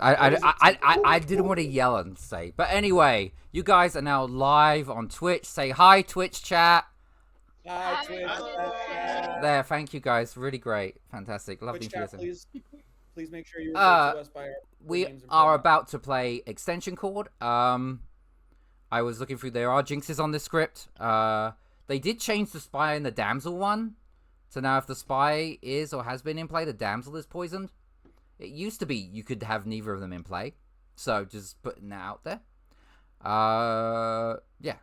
I didn't want to yell and say, but anyway, you guys are now live on Twitch. Say hi, Twitch chat. Hi, Twitch. There, thank you guys. Really great, fantastic, lovely Twitch to chat, listen. please make sure you refer to us by our We names and are pronouns. about to play Extension Cord. I was looking through. There are jinxes on this script. They did change the spy and the damsel one. So now if the spy is or has been in play, the damsel is poisoned. It used to be you could have neither of them in play. So just putting that out there. Yeah.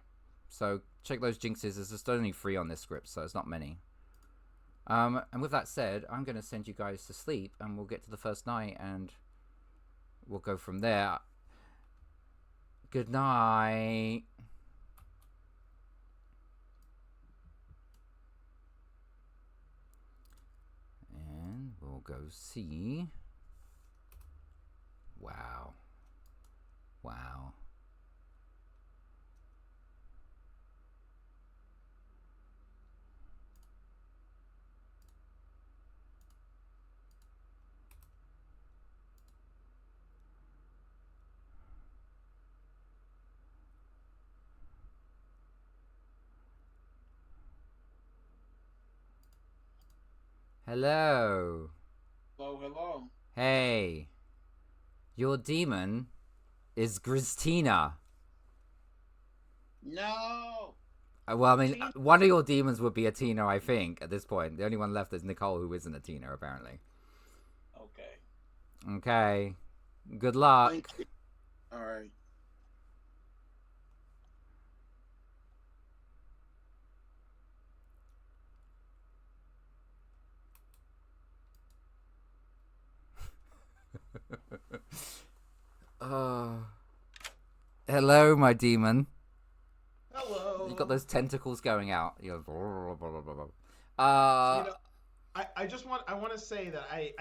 So check those jinxes. There's just only 3 on this script, so it's not many. And with that said, I'm going to send you guys to sleep, and we'll get to the first night, and we'll go from there. Good night. And we'll go see. Wow. Wow. Hello. Hello, hello. Hey. Your demon is Gristina. No. Well, I mean, one of your demons would be a Tina, I think, at this point. The only one left is Nicole, who isn't a Tina, apparently. Okay. Okay. Good luck. Thank you. All right. Hello, my demon. Hello. You got those tentacles going out. You're blah, blah, blah, blah. I want to say that I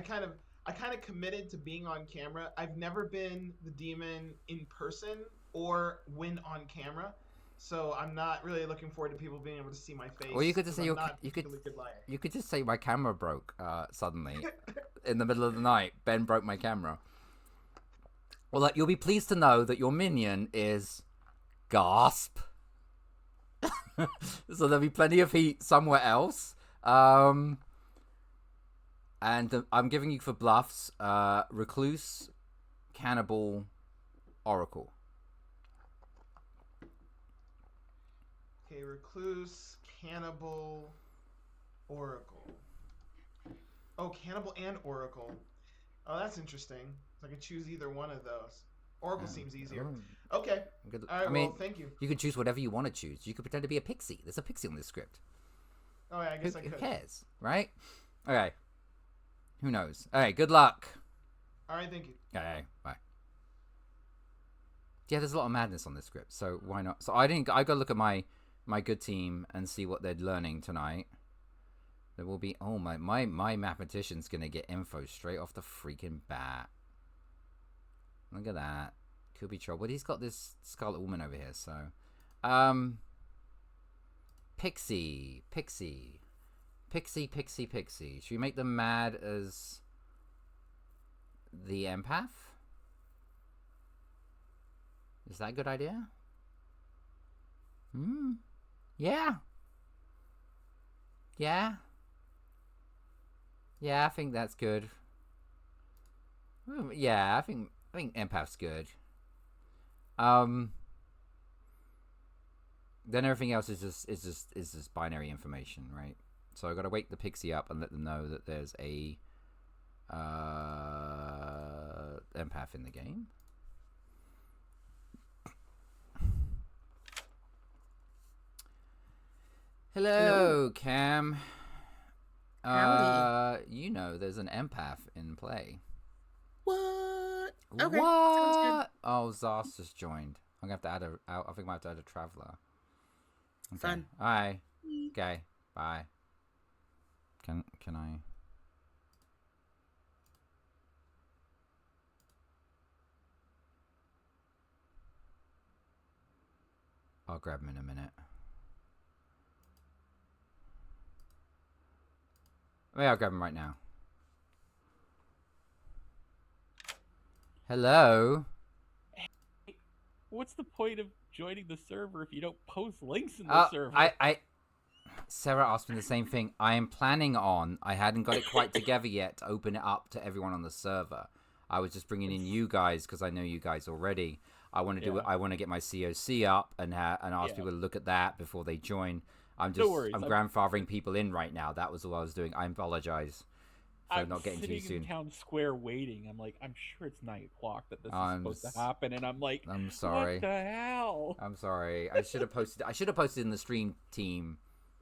kind of committed to being on camera. I've never been the demon in person or when on camera, so I'm not really looking forward to people being able to see my face. Well, you could just say you could just say my camera broke suddenly in the middle of the night. Ben broke my camera. Well, like, you'll be pleased to know that your minion is gasp. So there'll be plenty of heat somewhere else. And I'm giving you for bluffs, Recluse, Cannibal, Oracle. Okay, Recluse, Cannibal, Oracle. Oh, Cannibal and Oracle. Oh, that's interesting. So I can choose either one of those. Oracle seems easier. Okay. All right, well, thank you. You can choose whatever you want to choose. You could pretend to be a pixie. There's a pixie on this script. Oh, yeah, I guess I could. Who cares, right? Okay. Who knows? All right, good luck. All right, thank you. Okay, bye. Yeah, there's a lot of madness on this script, so why not? So I got to look at my good team and see what they're learning tonight. There will be... Oh, my mathematician's going to get info straight off the freaking bat. Look at that. Could be trouble. But he's got this Scarlet Woman over here, so... Pixie. Should we make them mad as... the empath? Is that a good idea? Yeah. Yeah, I think that's good. Yeah, I think empath's good. Then everything else is just binary information, right? So I gotta wake the pixie up and let them know that there's a empath in the game. Hello, Cam. Howdy. You know, there's an empath in play. What? Okay, What? sounds good. Oh, Zas just joined. I'm gonna have to add I think I might have to add a traveler. Okay. Fun. Hi. Okay. Bye. Can I? I'll grab him in a minute. Maybe I'll grab him right now. Hello. What's the point of joining the server if you don't post links in the server? Sarah asked me the same thing. I am planning on. I hadn't got it quite together yet to open it up to everyone on the server. I was just bringing in you guys because I know you guys already. I want to do it. I want to get my COC up and ask people to look at that before they join. I'm grandfathering people in right now. That was all I was doing. I apologize for not getting to you soon. I'm sitting in town square waiting. I'm like, I'm sure it's 9 o'clock that this is supposed to happen, and I'm like, I'm sorry. What the hell? I'm sorry. I should have posted in the stream team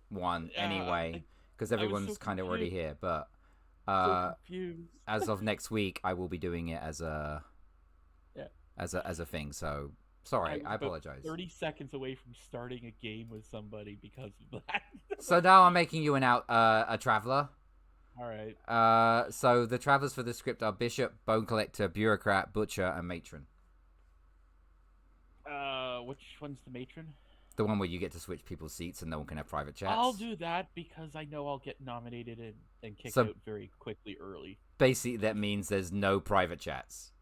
one anyway, because everyone's kind of already here. But as of next week, I will be doing it as a thing. So sorry, I apologize. 30 seconds away from starting a game with somebody because of that. So now I'm making you a traveler. All right. So the travelers for this script are Bishop, Bone Collector, Bureaucrat, Butcher, and Matron. Which one's the Matron? The one where you get to switch people's seats and no one can have private chats. I'll do that because I know I'll get nominated and kicked out very quickly early. Basically, that means there's no private chats.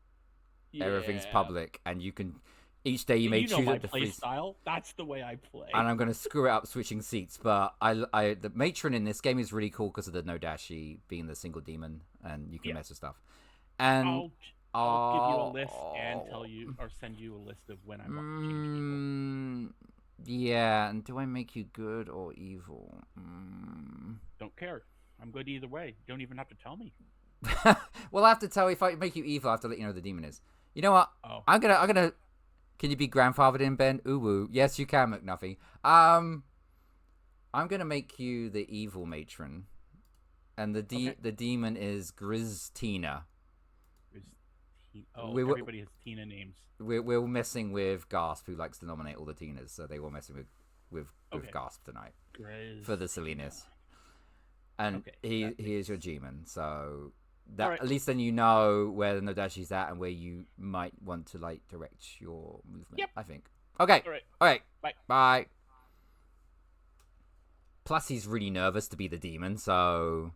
Yeah. Everything's public, and you can each day you may choose my the play style. That's the way I play. And I'm gonna screw it up switching seats, but the Matron in this game is really cool because of the no dashi being the single demon, and you can mess with stuff. And I'll give you a list and tell you or send you a list of when I want to change people. Yeah, and do I make you good or evil? Don't care. I'm good either way. You don't even have to tell me. Well, I have to tell you, if I make you evil, I have to let you know who the demon is. You know what? Oh. I'm gonna. Can you be grandfathered in, Ben? Ooh woo. Yes, you can, McNuffy. I'm gonna make you the evil matron, and the demon is Griztina. Everybody has Tina names. We're messing with Gasp, who likes to nominate all the Tinas, so they were messing with Gasp tonight for the silliness. And he is your G-man, so that at least then you know where the Nodashi's at and where you might want to direct your movement. Yep. I think. Okay. All right. Bye. Bye. Plus, he's really nervous to be the demon, so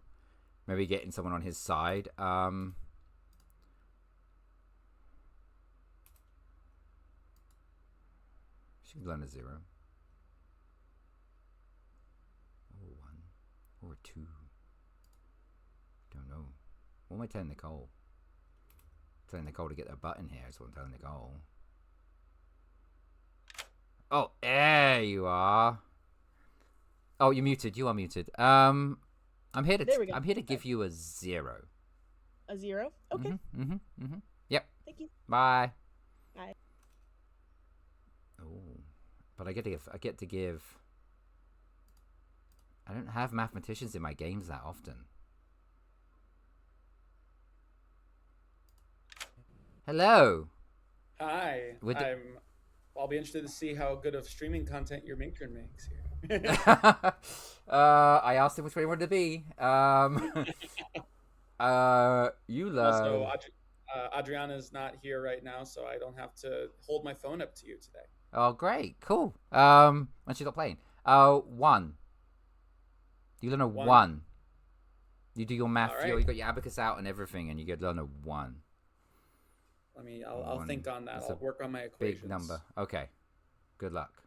maybe getting someone on his side. Should learn a 0. Or 1. Or 2. Don't know. What am I telling Nicole? Telling Nicole to get their butt in here is what I'm telling Nicole. Oh, there you are. Oh, you're muted. You are muted. I'm here to give you a 0. A 0? Okay. Yep. Thank you. Bye. Bye. Oh, but I get to give. I don't have mathematicians in my games that often. Hello. Hi. I'll be interested to see how good of streaming content your matron makes here. I asked him which way he wanted to be. You love. Also, Adriana's not here right now, so I don't have to hold my phone up to you today. Oh, great, cool. When she's not playing. 1. You learn a 1. You do your math. Right. You got your abacus out and everything, and you get learn a 1. I'll think on that. I'll work on my equations. Big number. Okay. Good luck.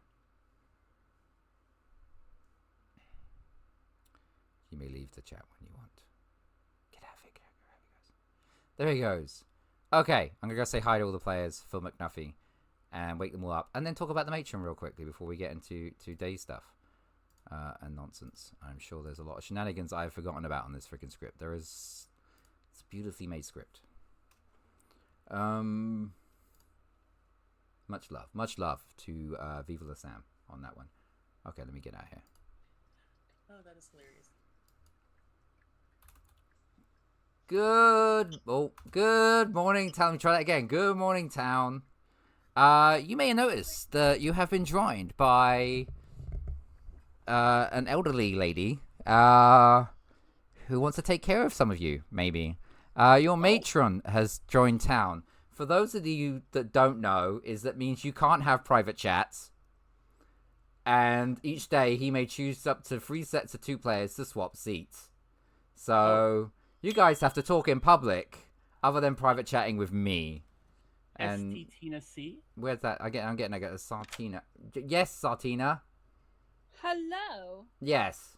You may leave the chat when you want. Get out of here. There he goes. Okay, I'm going to go say hi to all the players, Phil McNuffy, and wake them all up. And then talk about the matron real quickly before we get into today's stuff and nonsense. I'm sure there's a lot of shenanigans I've forgotten about on this freaking script. It's a beautifully made script. Much love to Viva La Sam on that one. Okay, let me get out of here. Oh, that is hilarious. Good morning, town. Let me try that again. Good morning, town. You may have noticed that you have been joined by an elderly lady who wants to take care of some of you, maybe. Your matron has joined town. For those of you that don't know, that means you can't have private chats. And each day he may choose up to 3 sets of 2 players to swap seats. So you guys have to talk in public, other than private chatting with me. And ST Tina C. where's that? I get a Sartina. Yes, Sartina. Hello. Yes.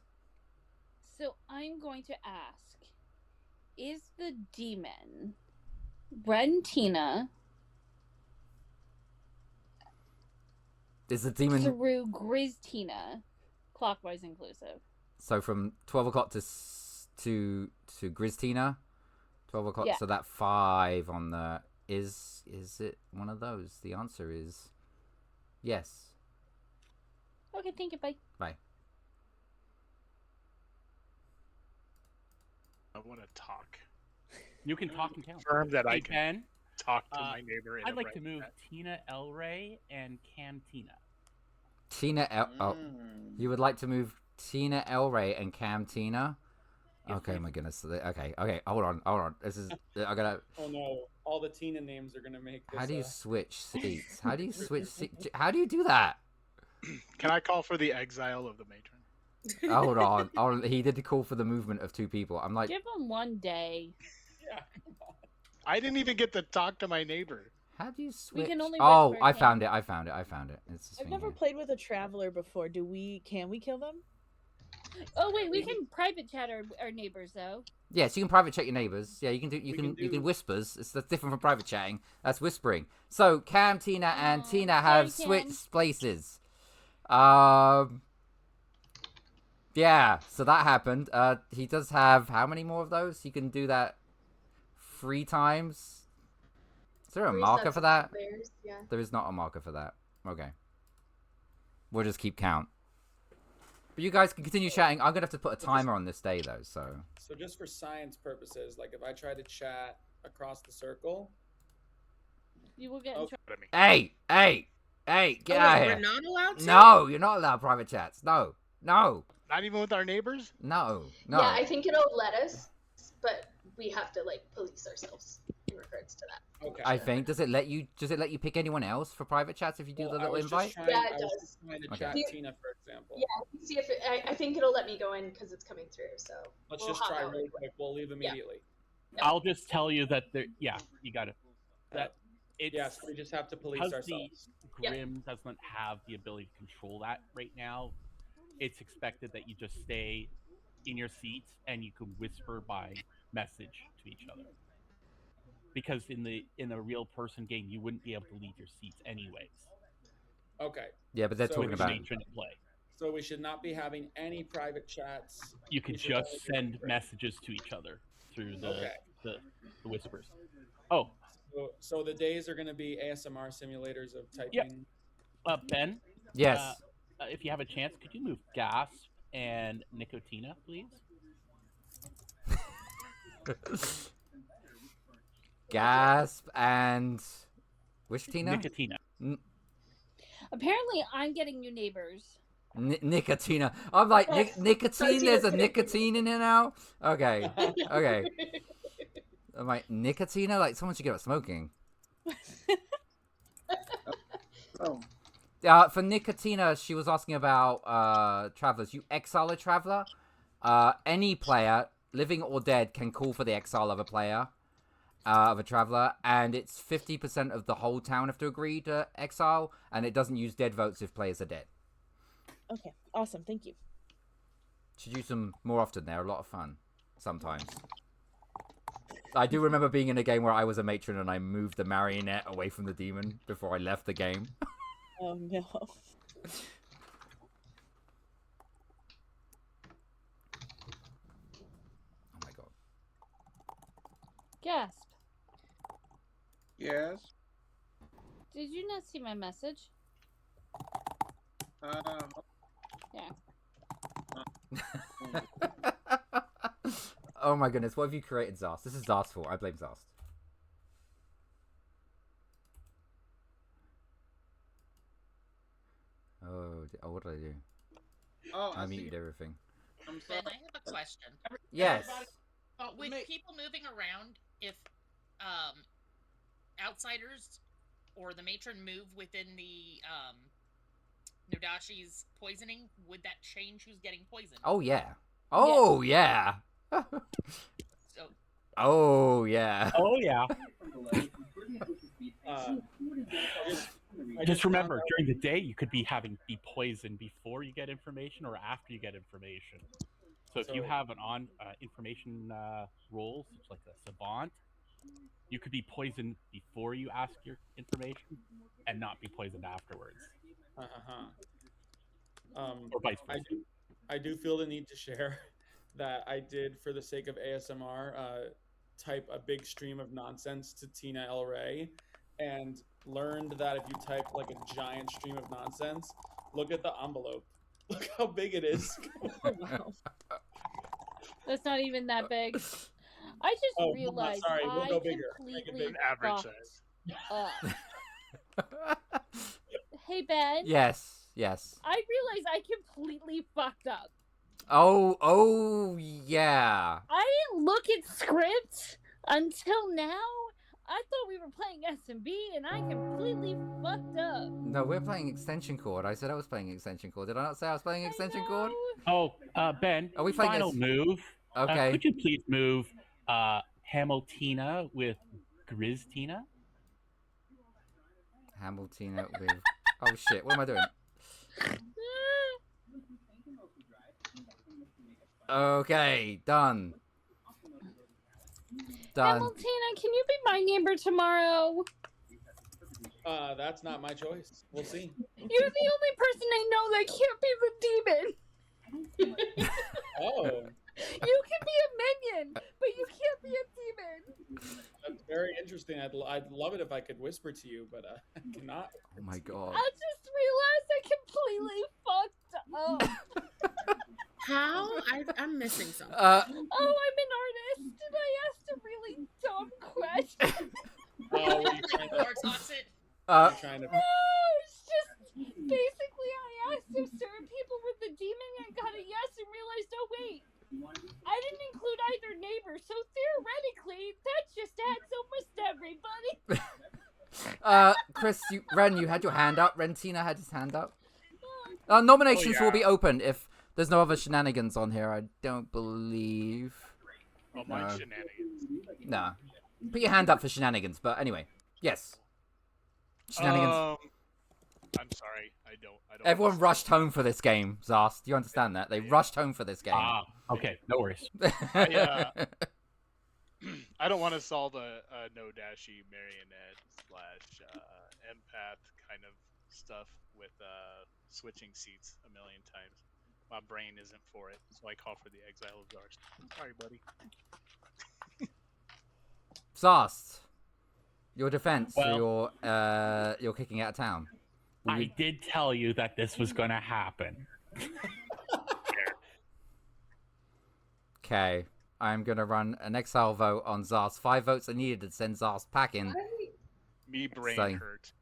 So I'm going to ask, is the demon Rentina Is the demon through Griztina, clockwise inclusive? so from 12 o'clock to Griztina? 12 o'clock, Yeah. so that 5 on the... Is it one of those? The answer is yes. Okay, thank you, bye. Bye. I want to talk. You can talk and count. Confirm that I Hey, can Ben, talk to my neighbor. I'd like to move Tina El Rey and Cam Tina. Tina El... Oh, you would like to move Tina El Rey and Cam Tina? Yes, Okay, please. my goodness. Okay, hold on. This is... I gotta... Oh no, all the Tina names are gonna make this. How do you switch seats? How do you switch seats? How do you do that? Can I call for the exile of the matron? Hold on. He did call for the movement of 2 people. I'm like... Give him one day. Yeah. I didn't even get to talk to my neighbor. How do you switch? can only Oh, whisper, I Cam. found it. It's this I've thing never here. played with a traveler before. Can we kill them? Oh wait, we can private chat our neighbors though. Yes, you can private chat your neighbors. Yeah, you can can do- whispers. That's different from private chatting. That's whispering. So Cam, Tina, and Tina have sorry, Cam. switched places. Yeah, so that happened. He does have how many more of those? You can do that 3 times. Is there a marker for that? Yeah. There is not a marker for that. Okay. We'll just keep count. But you guys can continue chatting. I'm gonna have to put a timer on this day though, so. So just for science purposes, like if I try to chat across the circle, You will get in Okay. trouble. Hey, get out of We're here. not allowed to? No, you're not allowed private chats. No. Not even with our neighbors? No. Yeah, I think it'll let us, but we have to like police ourselves in regards to that. okay. I think does it let you pick anyone else for private chats if you do Well, the I little was just invite? trying- Yeah, I it was does. just trying to Okay. chat Tina, for example. Yeah, see if I think it'll let me go in because it's coming through. So Let's we'll just hop try out really anyway. quick. We'll leave immediately. Yeah. I'll just tell you that there. Yeah, you got it. That it's Yes, we just have to police because ourselves. the Grim doesn't have the ability to control that right now. It's expected that you just stay in your seats and you can whisper by message to each other. Because in a real person game, you wouldn't be able to leave your seats anyways. Okay. Yeah, but they're So talking we about. Matron at play. So we should not be having any private chats. You could We should just only be send whispering. messages to each other through Okay. the whispers. Oh, So the days are going to be ASMR simulators of typing. Ben. Yes. If you have a chance, could you move Gasp and Nicotina, please? Gasp and which Tina? Nicotina. Apparently, I'm getting new neighbors. Nicotina. I'm like nicotine. There's a nicotine in here now. Okay. I'm like Nicotina. Like someone should give up smoking. Oh, For Nicotina, she was asking about travelers. You exile a traveler. Any player, living or dead, can call for the exile of a player, of a traveler, and it's 50% of the whole town have to agree to exile, and it doesn't use dead votes if players are dead. Okay, awesome. Thank you. Should use them more often. They're a lot of fun. Sometimes. I do remember being in a game where I was a matron and I moved the marionette away from the demon before I left the game. Oh no. Oh my god. Gasp. yes. Did you not see my message? Oh my goodness, what have you created, Zast? This is Zast's fault. I blame Zast. Oh, what did I do? Oh, I see. muted everything. I'm sorry. Ben, I have a question. Yes. With people moving around, if outsiders or the matron move within the Nodashi's poisoning, would that change who's getting poisoned? Oh yeah. Oh yeah. So, Oh yeah. Oh yeah. Just remember, during the day, you could be poisoned before you get information or after you get information. So if you have an information role, such like a savant, you could be poisoned before you ask your information and not be poisoned afterwards. Or vice versa. I do feel the need to share that I did, for the sake of ASMR, type a big stream of nonsense to Tina El Rey, and learned that if you type like a giant stream of nonsense, look at the envelope. Look how big it is. Wow. That's not even that big. I just realized sorry, we'll go bigger. completely Average size. Hey Ben. Yes. I realized I completely fucked up. Oh yeah. I didn't look at script until now. I thought we were playing SMB, and I completely fucked up. No, we're playing Extension Cord. I said I was playing Extension Cord. Did I not say I was playing Extension Cord? Oh, Ben. Are we playing final move? Okay. Could you please move Hamiltina with Griztina? Hamiltina with... Oh shit, what am I doing? Okay, done. Hamiltina, can you be my neighbor tomorrow? That's not my choice. We'll see. You're the only person I know that can't be the demon. Oh. You can be a minion, but you can't be a demon. That's very interesting. I'd love it if I could whisper to you, but I cannot. Oh my god. I just realized I completely fucked up. How? I'm missing something. I'm an artist, and I asked a really dumb question. Oh, were you trying to... Or toss it. No, it's just basically I asked if certain people were the demon and got a yes and realized, oh wait, I didn't include either neighbor, so theoretically that just adds almost everybody. Chris, Ren, you had your hand up. Rentina had his hand up. Nominations will be open if there's no other shenanigans on here. I don't believe. Oh, my shenanigans. Nah. Put your hand up for shenanigans, but anyway. Yes. Shenanigans. I'm sorry. I don't. Everyone rushed home for this game, Zast. Do you understand that? They rushed home for this game. Okay. No worries. I don't want to solve a no dashy marionette / empath kind of stuff with switching seats a million times. My brain isn't for it, so I call for the exile of Zars. Sorry, buddy. Zast, your defense for your kicking out of town. I did tell you that this was going to happen. Okay, I'm going to run an exile vote on Zast. 5 votes are needed to send Zast packing. Me brain hurt.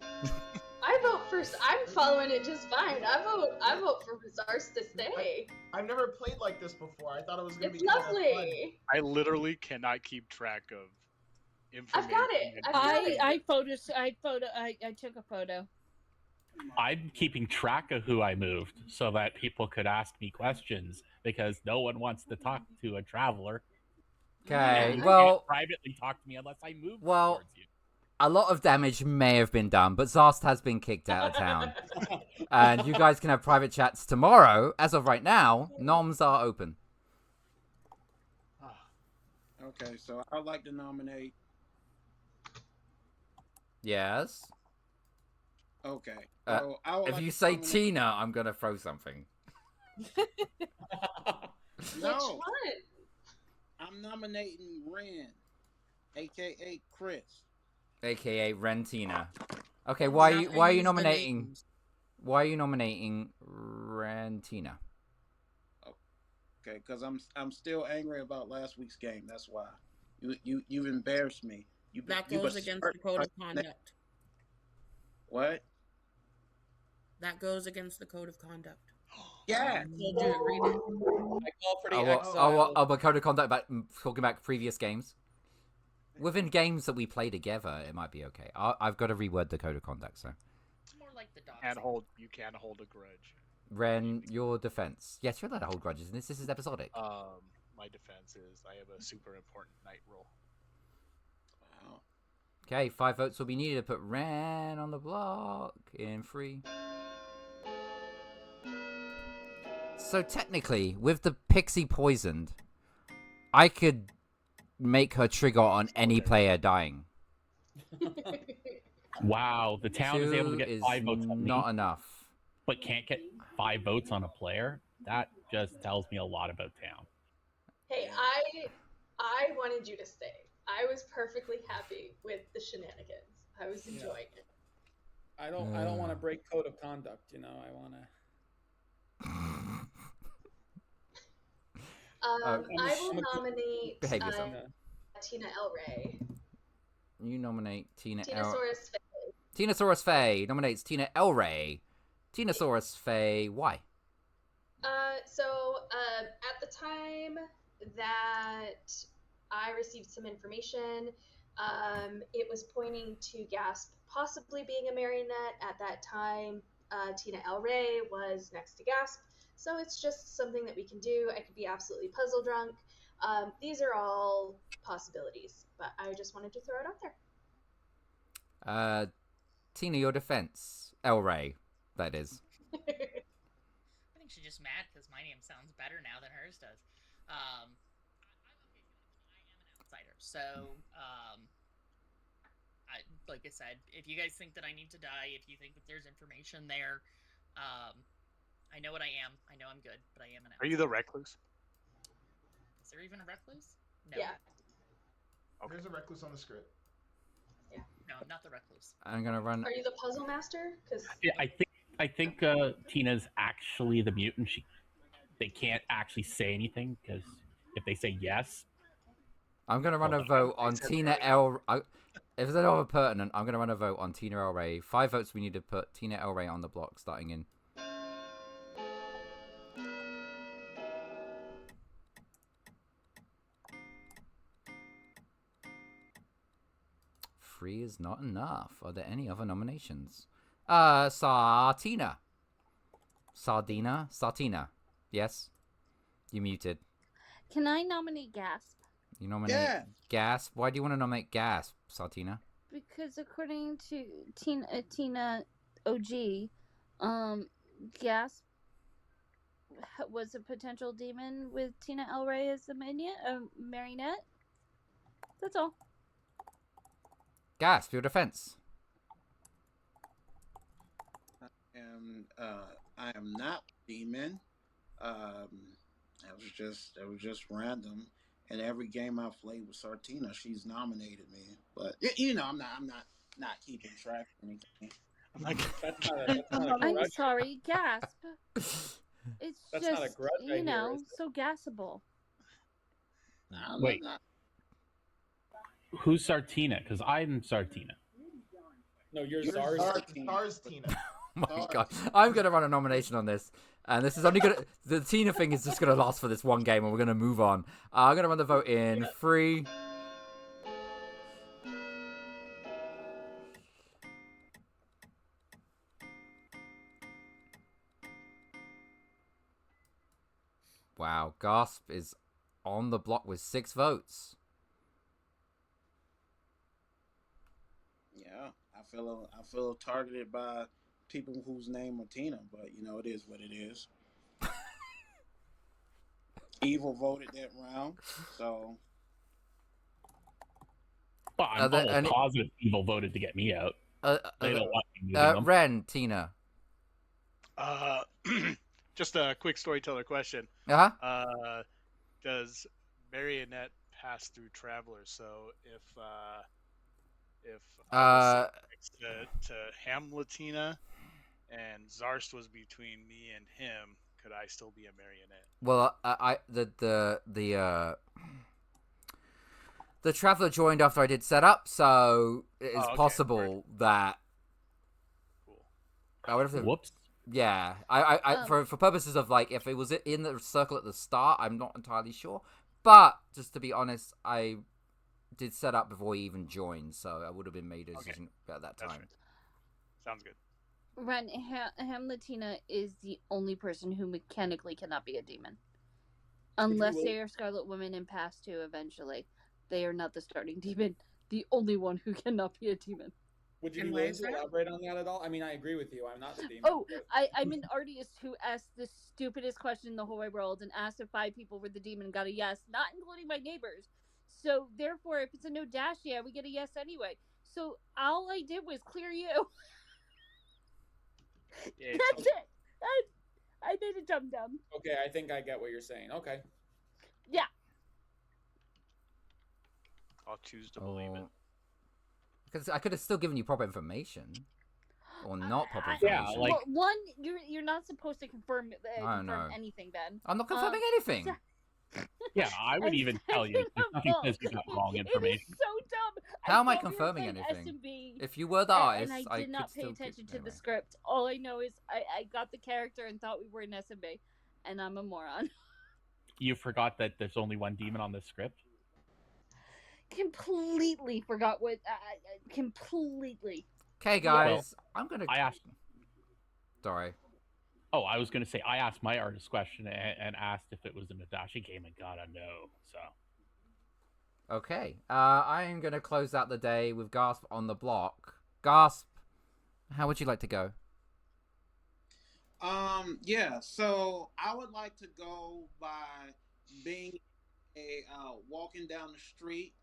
I vote first. I'm following it just fine. I vote for Zars to stay. I've never played like this before. I thought it was going to be lovely. Kind of fun. I literally cannot keep track of information. I've got it. I took a photo. I'm keeping track of who I moved so that people could ask me questions because no one wants to talk to a traveler. Okay, You well... can't privately talk to me unless I move Well, towards you. a lot of damage may have been done, but Zast has been kicked out of town. And you guys can have private chats tomorrow. As of right now, noms are open. Okay, so I'd like to nominate... Yes? Okay. So if you say Tina, I'm going to throw something. No. Which one? I'm nominating Ren, a.k.a. Chris. A.k.a. Rentina. Okay, why are you nominating... Why are you nominating Rentina? Okay, because I'm still angry about last week's game. That's why. You've embarrassed me. That goes against the code of conduct. What? That goes against the code of conduct. Yeah. Read it. I call for the exile. But code of conduct about talking about previous games. Within games that we play together, it might be okay. I've got to reword the code of conduct, so. It's more like the dog. You can hold a grudge. Ren, your defense. Yes, you're allowed to hold grudges in this. This is episodic. My defense is I have a super important night roll. Wow. Okay, 5 votes will be needed to put Ren on the block in 3. So technically, with the Pixie poisoned, I could make her trigger on any player dying. Wow, the town is able to 2 get is 5 votes on me, not enough. but can't get 5 votes on a player. That just tells me a lot about town. Hey, I wanted you to stay. I was perfectly happy with the shenanigans. I was enjoying it. I don't want to break code of conduct. You know, I want to. I will nominate behave yourself. Tina El Rey. You nominate Tina Tinasaurus Faye. Tinasaurus Faye nominates Tina El Rey. Tinasaurus Faye, why? At the time that I received some information, it was pointing to Gasp possibly being a marionette. At that time, Tina El Rey was next to Gasp, so it's just something that we can do. I could be absolutely puzzle drunk. These are all possibilities, but I just wanted to throw it out there. Tina, your defense. El Rey, that is. I think she's just mad because my name sounds better now than hers does. I'm an outsider, so like I said, if you guys think that I need to die, if you think that there's information there, I know what I am. I know I'm good, but I am an outsider. Are you the recluse? Is there even a recluse? No. Yeah. Okay. There's a recluse on the script. Yeah. No, I'm not the recluse. I'm gonna run. Are you the puzzle master? Because Yeah, I think Tina's actually the mutant. They can't actually say anything because if they say yes, I'm gonna run a vote on Tina El. If there's no other pertinent, I'm gonna run a vote on Tina El Rey. 5 votes we need to put Tina El Rey on the block, starting in. Three is not enough. Are there any other nominations? Sartina. Sartina. Yes? You muted. Can I nominate Gasp? You nominate Gasp? Why do you want to nominate Gasp, Sartina? Because according to Tina OG, Gasp was a potential demon with Tina El Rey as the marionette. That's all. Gasp, your defense. I am not demon. That was just random. And every game I played with Sartina, she's nominated me. But you know, I'm not keeping track of anything. I'm sorry, Gasp. It's That's just, not a grudge, I hear, is it? so gassable. Wait. Who's Sartina? Because I'm Sartina. No, you're Zars Tina. Oh my god. I'm going to run a nomination on this. And this is only going to... The Tina thing is just going to last for this one game and we're going to move on. I'm going to run the vote in 3... Wow, Gasp is on the block with 6 votes. Yeah, I feel targeted by people whose name are Tina, but you know it is what it is. Evil voted that round, so. Well, I'm almost positive Evil voted to get me out. They don't want me moving them. Ren, Tina. Just a quick storyteller question. Uh-huh. Does Marionette pass through Traveler? So if I was next to Hamletina and Zarst was between me and him, could I still be a marionette? Well, the Traveler joined after I did setup, so it's possible that. Cool. I would have to. Whoops. Yeah, I for purposes of like if it was in the circle at the start, I'm not entirely sure. But just to be honest, I did set up before he even joined, so I would have been made a decision at that time. Right. Sounds good. Ren, Hamletina is the only person who mechanically cannot be a demon. Unless they are Scarlet Woman and pass to eventually. They are not the starting demon. the only one who cannot be a demon. Would you And be why willing is to that? elaborate on that at all? I mean, I agree with you. I'm not the demon. Oh, but- I'm an artist who asked the stupidest question in the whole wide world and asked if 5 people were the demon and got a yes, not including my neighbors. So therefore, if it's a no dash, yeah, we get a yes anyway. So all I did was clear you. Yeah, That's it. I made a dum dum. Okay, I think I get what you're saying. Okay. Yeah. I'll choose to believe it. Because I could have still given you proper information, or not proper Yeah, information. like- Well, one, you're not supposed to confirm I know. anything, Ben. I'm not confirming anything. Yeah, I would even tell you. If nothing says you got wrong information. It is so dumb. How am I thought we were confirming playing anything? S&B, If you were the and artist, I did could not pay still attention to anyway. the script. All I know is I got the character and thought we were in S&B, and I'm a moron. You forgot that there's only one demon on the script. Completely forgot what. Completely. Okay, guys, I'm gonna. I asked. Sorry. Oh, I was gonna say I asked my artist question and asked if it was a Nadashi game and got a no. So Okay, I am gonna close out the day with Gasp on the block. Gasp, how would you like to go? Yeah, so I would like to go by being a walking down the street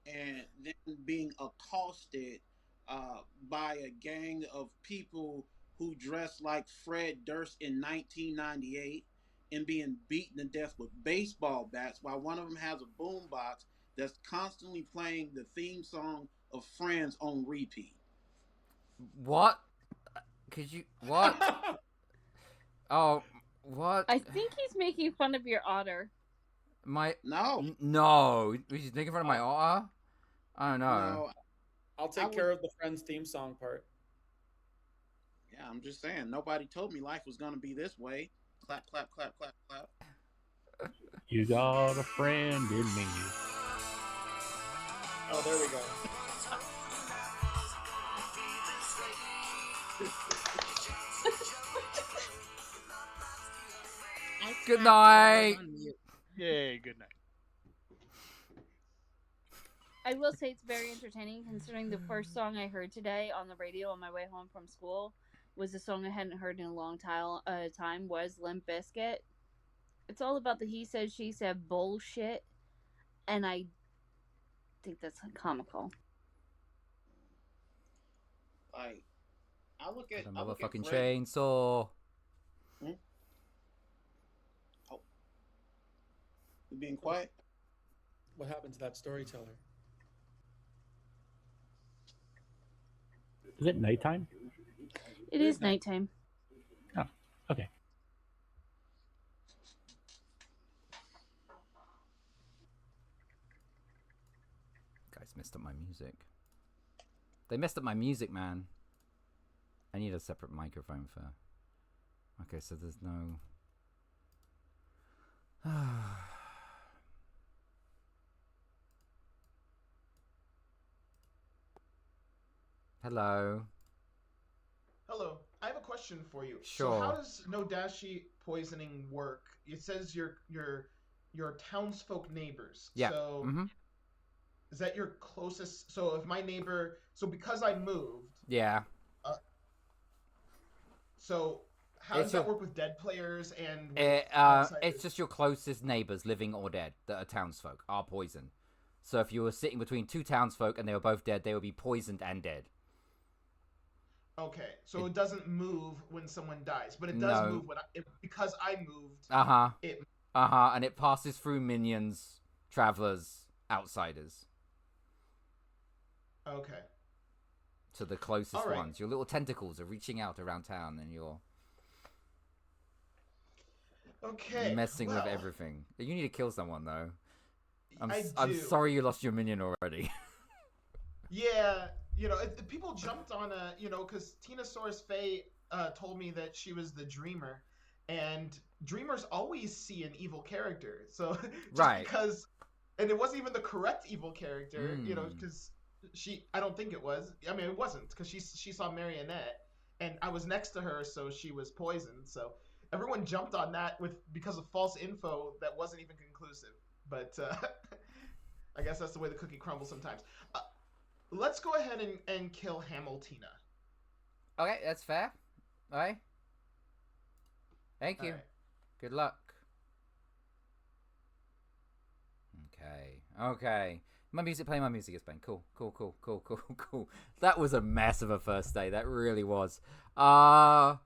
and then being accosted by a gang of people who dress like Fred Durst in 1998 and being beaten to death with baseball bats while one of them has a boombox that's constantly playing the theme song of Friends on repeat. What? Could you what? Oh, what? I think he's making fun of your otter. No. He's making fun of my otter. I don't know. No. I'll take care of the Friends theme song part. Yeah, I'm just saying. Nobody told me life was gonna be this way. Clap, clap, clap, clap, clap. you got a friend in me. Oh, there we go. Good night. Yay, good night. I will say it's very entertaining considering the first song I heard today on the radio on my way home from school was a song I hadn't heard in a long time was Limp Bizkit. It's all about the he said, she said bullshit, and I think that's comical. Like, I look at The I look at motherfucking Fred- chainsaw. Oh, you being quiet? What happened to that storyteller? Is it nighttime? It is nighttime. Oh, okay. Guys messed up my music. They messed up my music, man. I need a separate microphone for. Okay, so there's no. Hello. Hello, I have a question for you. Sure. So how does Nodashi poisoning work? It says your townsfolk neighbors. Yeah. So Mhm. is that your closest? So if my neighbor, so because I moved, Yeah. so how does It's that your- work with dead players and with It's outsiders? just your closest neighbors, living or dead, that are townsfolk, are poisoned. So if you were sitting between two townsfolk and they were both dead, they would be poisoned and dead. Okay, so it doesn't move when someone dies, but it does No. move when because I moved. And it passes through minions, travelers, outsiders. Okay. To the closest All right. ones. Your little tentacles are reaching out around town, and you're Okay. messing with well, everything. You need to kill someone though. I'm I I'm do. sorry you lost your minion already. Yeah, people jumped on because Tinasaurus Faye told me that she was the dreamer, and dreamers always see an evil character. So just Right. because, and it wasn't even the correct evil character, Mm. because I don't think it was. I mean, it wasn't because she saw Marionette, and I was next to her, so she was poisoned. So everyone jumped on that because of false info that wasn't even conclusive. But I guess that's the way the cookie crumbles sometimes. let's go ahead and kill Hamiltina. Okay, that's fair. All right. Thank you. All right. Good luck. Okay. Play my music is playing. Cool. That was a mess of a first day. That really was. So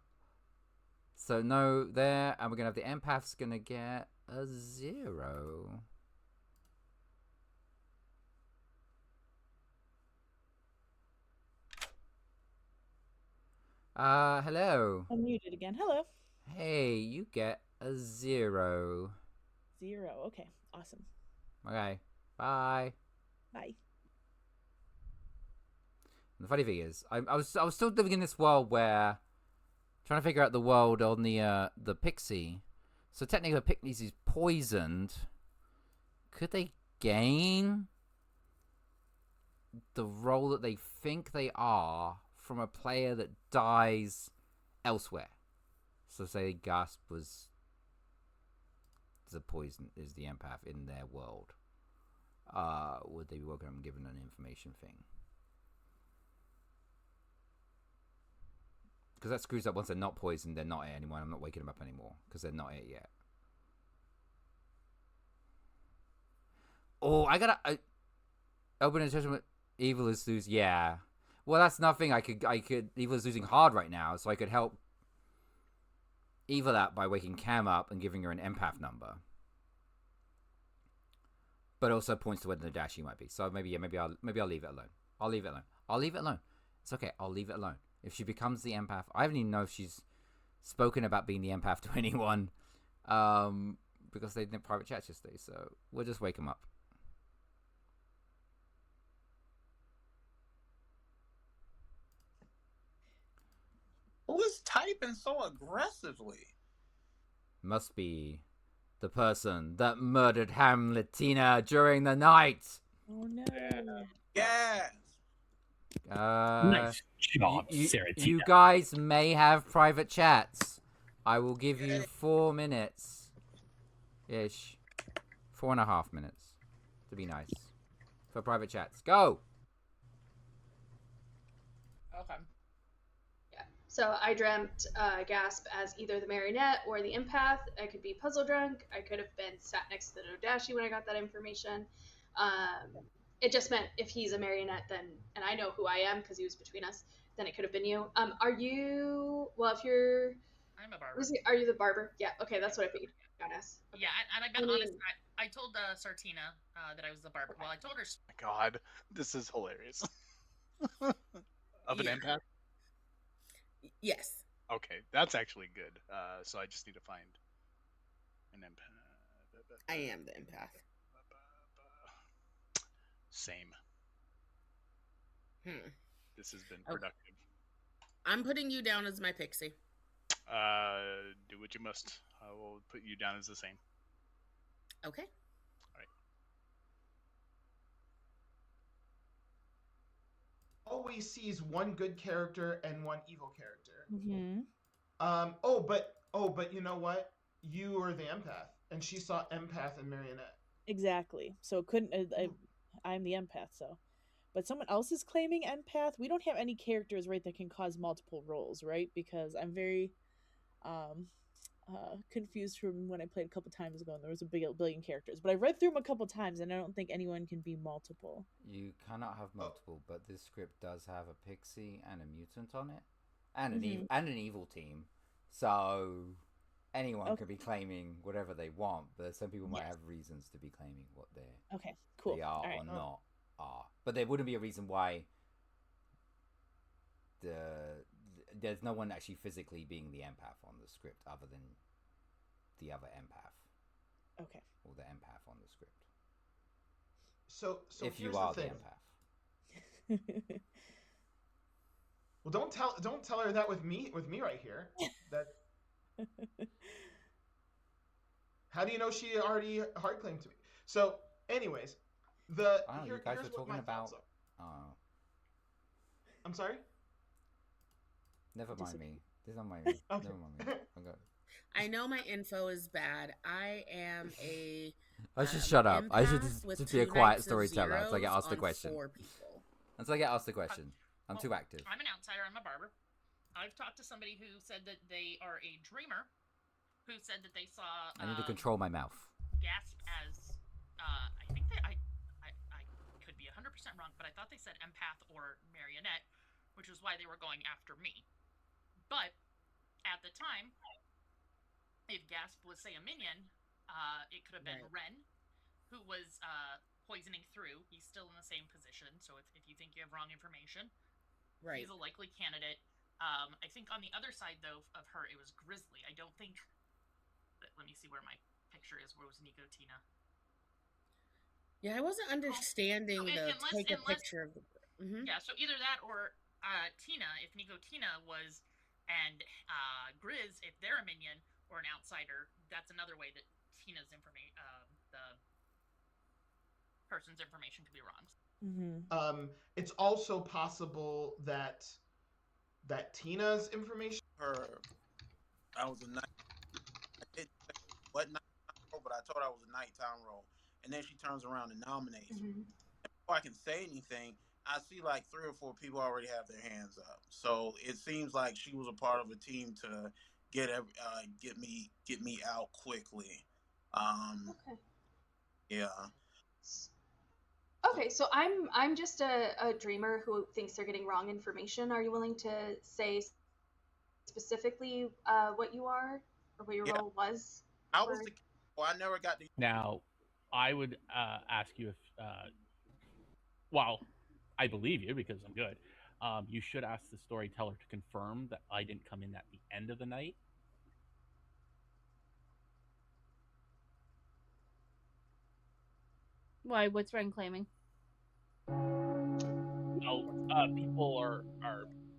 no there, and we're gonna have the empath's gonna get a 0. Hello. I'm muted again. Hello. Hey, you get a 0. 0. Okay. Awesome. Okay. Bye. Bye. And the funny thing is, I was still living in this world where trying to figure out the world on the pixie. So technically, the pixie is poisoned. Could they gain the role that they think they are from a player that dies elsewhere? So say Gasp was the poison is the empath in their world. Would they be welcome given an information thing? Because that screws up. Once they're not poisoned, they're not it anymore. I'm not waking them up anymore because they're not it yet. Oh, I gotta open a judgment. Evil is losing. Yeah. Well, that's nothing. I could. Evil is losing hard right now, so I could help Evil out by waking Cam up and giving her an empath number. But also points to where the Dashi might be. So maybe I'll leave it alone. I'll leave it alone. It's okay. I'll leave it alone. If she becomes the empath, I don't even know if she's spoken about being the empath to anyone, because they did private chat yesterday. So we'll just wake them up. Who is typing so aggressively? Must be the person that murdered Hamletina during the night. Oh no. Yeah. Nice job, Sarah. You guys may have private chats. I will give you 4 minutes ish, 4.5 minutes to be nice for private chats. Go. Okay. Yeah. So I dreamt Gasp as either the marionette or the empath. I could be puzzle drunk. I could have been sat next to the Nodashi when I got that information. It just meant if he's a marionette, then, and I know who I am because he was between us, then it could have been you. Are you? Well, if you're, I'm a barber. Are you the barber? Yeah. Okay, that's what I figured. Honest. Okay. Yeah, and I've been honest. I told Sartina that I was the barber. Well, I told her. My God, this is hilarious. Of an empath? Yes. Okay, that's actually good. So I just need to find an empath. I am the empath. Same. This has been Okay. productive. I'm putting you down as my pixie. Do what you must. I will put you down as the same. Okay. Always sees one good character and one evil character. Mm-hmm. But you know what? You are the empath, and she saw empath and marionette. Exactly. So it couldn't. I'm the empath. So, but someone else is claiming empath. We don't have any characters, right, that can cause multiple roles, right? Because I'm very confused from when I played a couple times ago, and there was a billion characters. But I read through them a couple times, and I don't think anyone can be multiple. You cannot have multiple, but this script does have a pixie and a mutant on it, and an evil team. So anyone can be claiming whatever they want, but some people might have reasons to be claiming what they are All right. or not are. But there wouldn't be a reason why there's no one actually physically being the empath on the script other than the other empath. Okay. Or the empath on the script. So if here's you are the the thing. empath. Well, don't tell her that with me right here. That. How do you know she already hard claimed to me? So, anyways, You guys were talking about. I'm sorry. Never mind me. This is not my. Never mind me. Okay. I know my info is bad. I am a. I should shut up. I should just be a quiet storyteller until I get asked the question. 4 people. Until I get asked the question. I'm too active. I'm an outsider. I'm a barber. I've talked to somebody who said that they are a dreamer, who said that they saw. I need to control my mouth. Gasp as, I think that I could be 100% wrong, but I thought they said empath or marionette, which is why they were going after me. But at the time, if Gasp was, say, a minion, it could have been Ren, who was poisoning through. He's still in the same position, so if you think you have wrong information, he's a likely candidate. I think on the other side, though, of her, it was Grizzly. I don't think... Let me see where my picture is. Where was Nico Tina? Yeah, I wasn't understanding take a picture of the... Yeah, so either that or Tina, if Nico Tina was, and Grizz, if they're a minion or an outsider, that's another way that Tina's information, the person's information could be wrong. It's also possible that Tina's information. I was a night. I didn't say what nighttime role, but I told her I was a nighttime role, and then she turns around and nominates me. And before I can say anything, I see like 3 or 4 people already have their hands up. So it seems like she was a part of a team to get me out quickly. Okay. Yeah. Okay, so I'm just a dreamer who thinks they're getting wrong information. Are you willing to say specifically what you are or what your role was? I was the. Well, I never got to. Now, I would ask you if, well, I believe you because I'm good. You should ask the storyteller to confirm that I didn't come in at the end of the night. Why? What's Ren claiming? Well, people are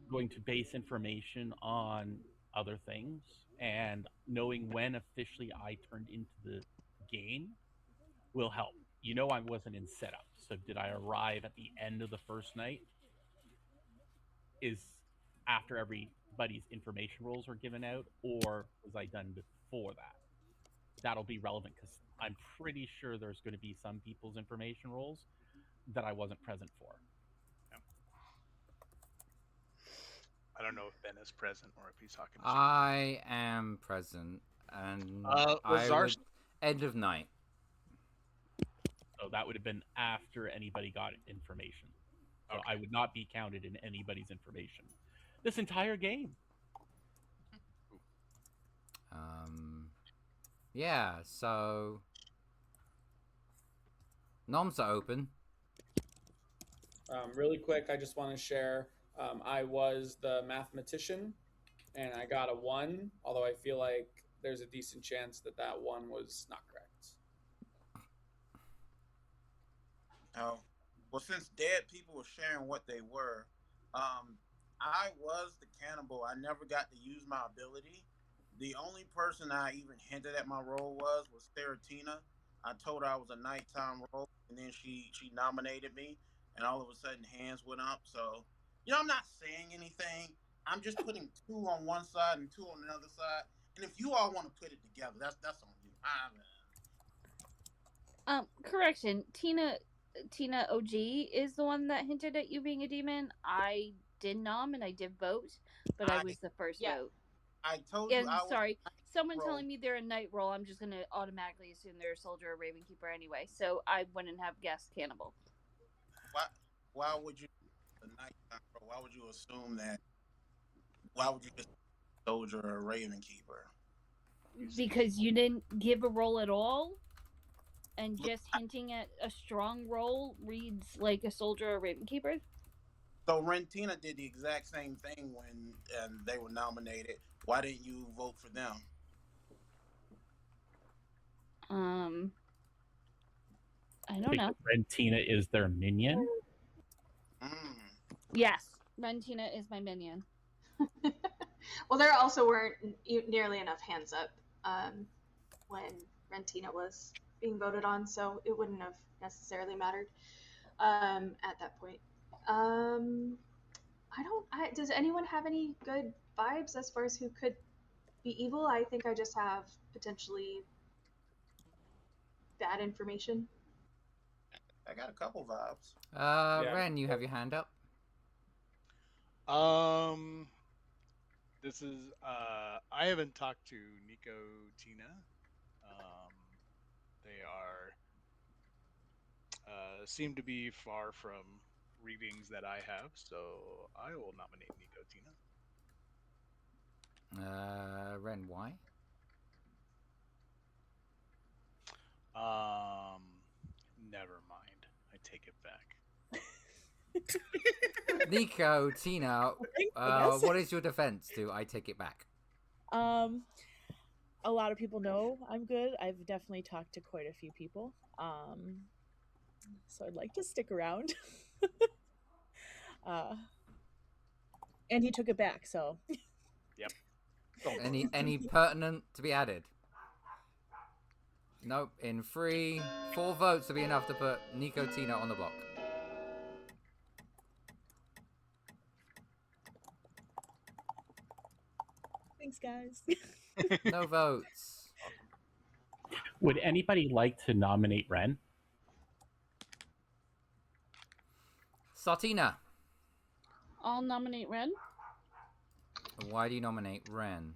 going to base information on other things, and knowing when officially I turned into the game will help. You know, I wasn't in setup, so did I arrive at the end of the first night? Is after everybody's information roles were given out, or was I done before that? That'll be relevant because I'm pretty sure there's going to be some people's information roles that I wasn't present for. I don't know if Ben is present or if he's talking to I am present, and end of night. So that would have been after anybody got information. So I would not be counted in anybody's information this entire game. Yeah, so noms are open. Really quick, I just want to share. I was the mathematician, and I got a 1. Although I feel like there's a decent chance that 1 was not correct. Oh, well, since dead people were sharing what they were, I was the cannibal. I never got to use my ability. The only person I even hinted at my role was Tina. I told her I was a nighttime role, and then she nominated me, and all of a sudden hands went up. So, I'm not saying anything. I'm just putting 2 on one side and 2 on the other side. And if you all want to put it together, that's on you. Correction. Tina OG is the one that hinted at you being a demon. I did nom and I did vote, but I was the first vote. I told you. Sorry, someone telling me they're a night roll, I'm just gonna automatically assume they're a soldier or raven keeper anyway. So I wouldn't have guessed cannibal. Why would you a nighttime roll? Why would you assume that? Why would you just soldier or a raven keeper? Because you didn't give a roll at all, and just hinting at a strong roll reads like a soldier or raven keeper. So Rentina did the exact same thing when they were nominated. Why didn't you vote for them? I don't know. Rentina is their minion? Yes, Rentina is my minion. Well, there also weren't nearly enough hands up when Rentina was being voted on, so it wouldn't have necessarily mattered at that point. Does anyone have any good vibes as far as who could be evil? I think I just have potentially bad information. I got a couple vibes. Ren, you have your hand up. This is I haven't talked to Nico Tina. They are seem to be far from readings that I have, so I will nominate Nico Tina. Ren, why? Never mind. I take it back. Nico, Tina, what is your defense to I take it back? A lot of people know I'm good. I've definitely talked to quite a few people. So I'd like to stick around. And he took it back, so. Yep. Any pertinent to be added? Nope. In 3, 4 votes to be enough to put Nico Tina on the block. Thanks, guys. No votes. Would anybody like to nominate Ren? Sartina, I'll nominate Ren. why do you nominate Ren?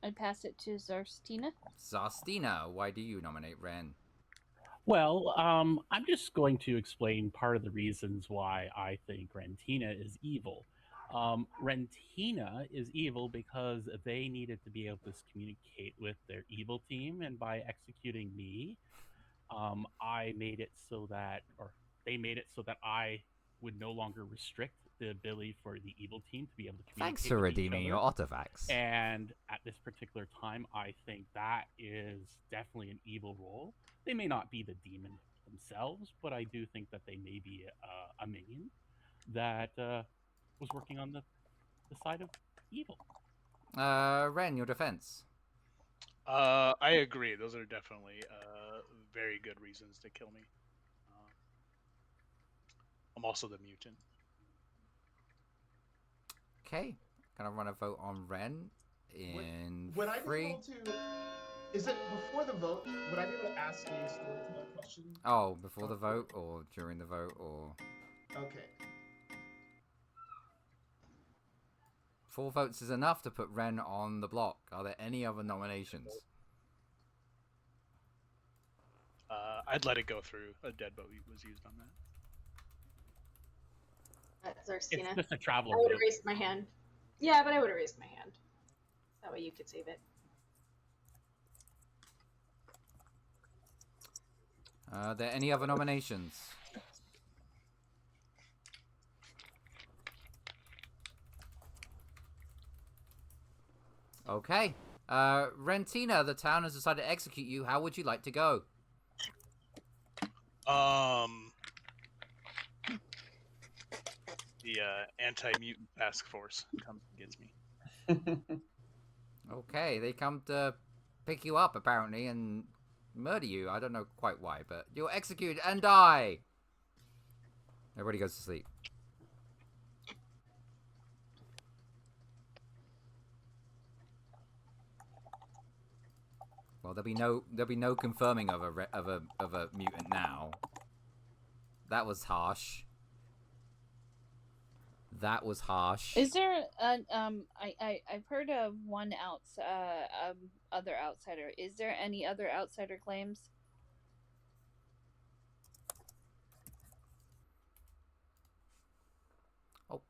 I pass it to Zarstina. Zarstina, why do you nominate Ren? Well, I'm just going to explain part of the reasons why I think Rentina is evil. Rentina is evil because they needed to be able to communicate with their evil team, and by executing me, I made it so that, or they made it so that I would no longer restrict the ability for the evil team to be able to communicate. Thanks for with each redeeming other. your artifacts. And at this particular time, I think that is definitely an evil role. They may not be the demon themselves, but I do think that they may be a minion that was working on the side of evil. Ren, your defense. I agree. Those are definitely very good reasons to kill me. I'm also the mutant. Okay, gonna run a vote on Ren in Would I be 3. able to? Is it before the vote? Would I be able to ask a storyteller question? Oh, before the vote or during the vote or? Okay. 4 votes is enough to put Ren on the block. Are there any other nominations? I'd let it go through. A dead vote was used on that. Zarstina. It's just a traveler I would vote. have raised my hand. Yeah, but I would have raised my hand. That way you could save it. Are there any other nominations? Okay. Rentina, the town has decided to execute you. How would you like to go? The anti-mutant task force comes and gets me. Okay, they come to pick you up, apparently, and murder you. I don't know quite why, but you'll execute and die. Everybody goes to sleep. Well, there'll be no confirming of a mutant now. That was harsh. That was harsh. Is there I've heard of one other outsider. Is there any other outsider claims? Oh.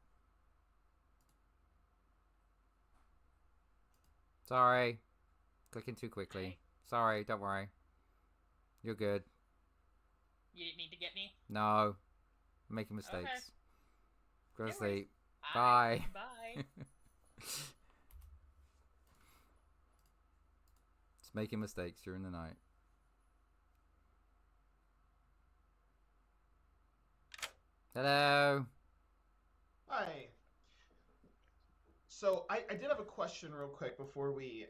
Sorry. Clicking too quickly. Sorry, don't worry. You're good. You didn't need to get me? No. I'm making mistakes. Okay. Go to No worries. sleep. Bye. Bye. It's making mistakes during the night. Hello. Hi. So I did have a question real quick before we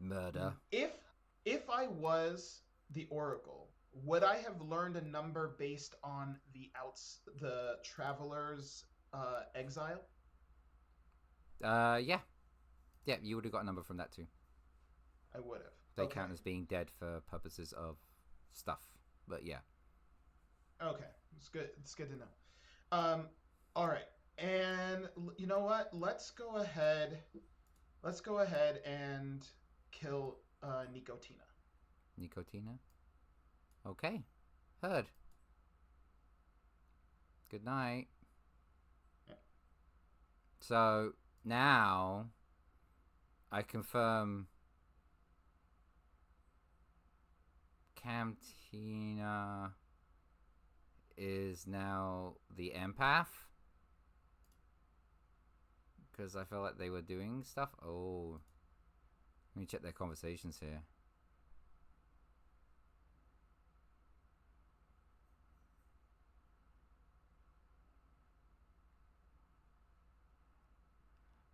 Murder. If I was the Oracle, would I have learned a number based on the traveler's exile? Yeah. Yeah, you would have got a number from that too. I would have. They count as being dead for purposes of stuff. But yeah. Okay. It's good. It's good to know. All right, and you know what? Let's go ahead. Let's go ahead and kill Nicotina. Nicotina? Okay. Heard. Good night. Yeah. So, now... I confirm... Camtina... is now the empath? Because I felt like they were doing stuff. Oh. Let me check their conversations here.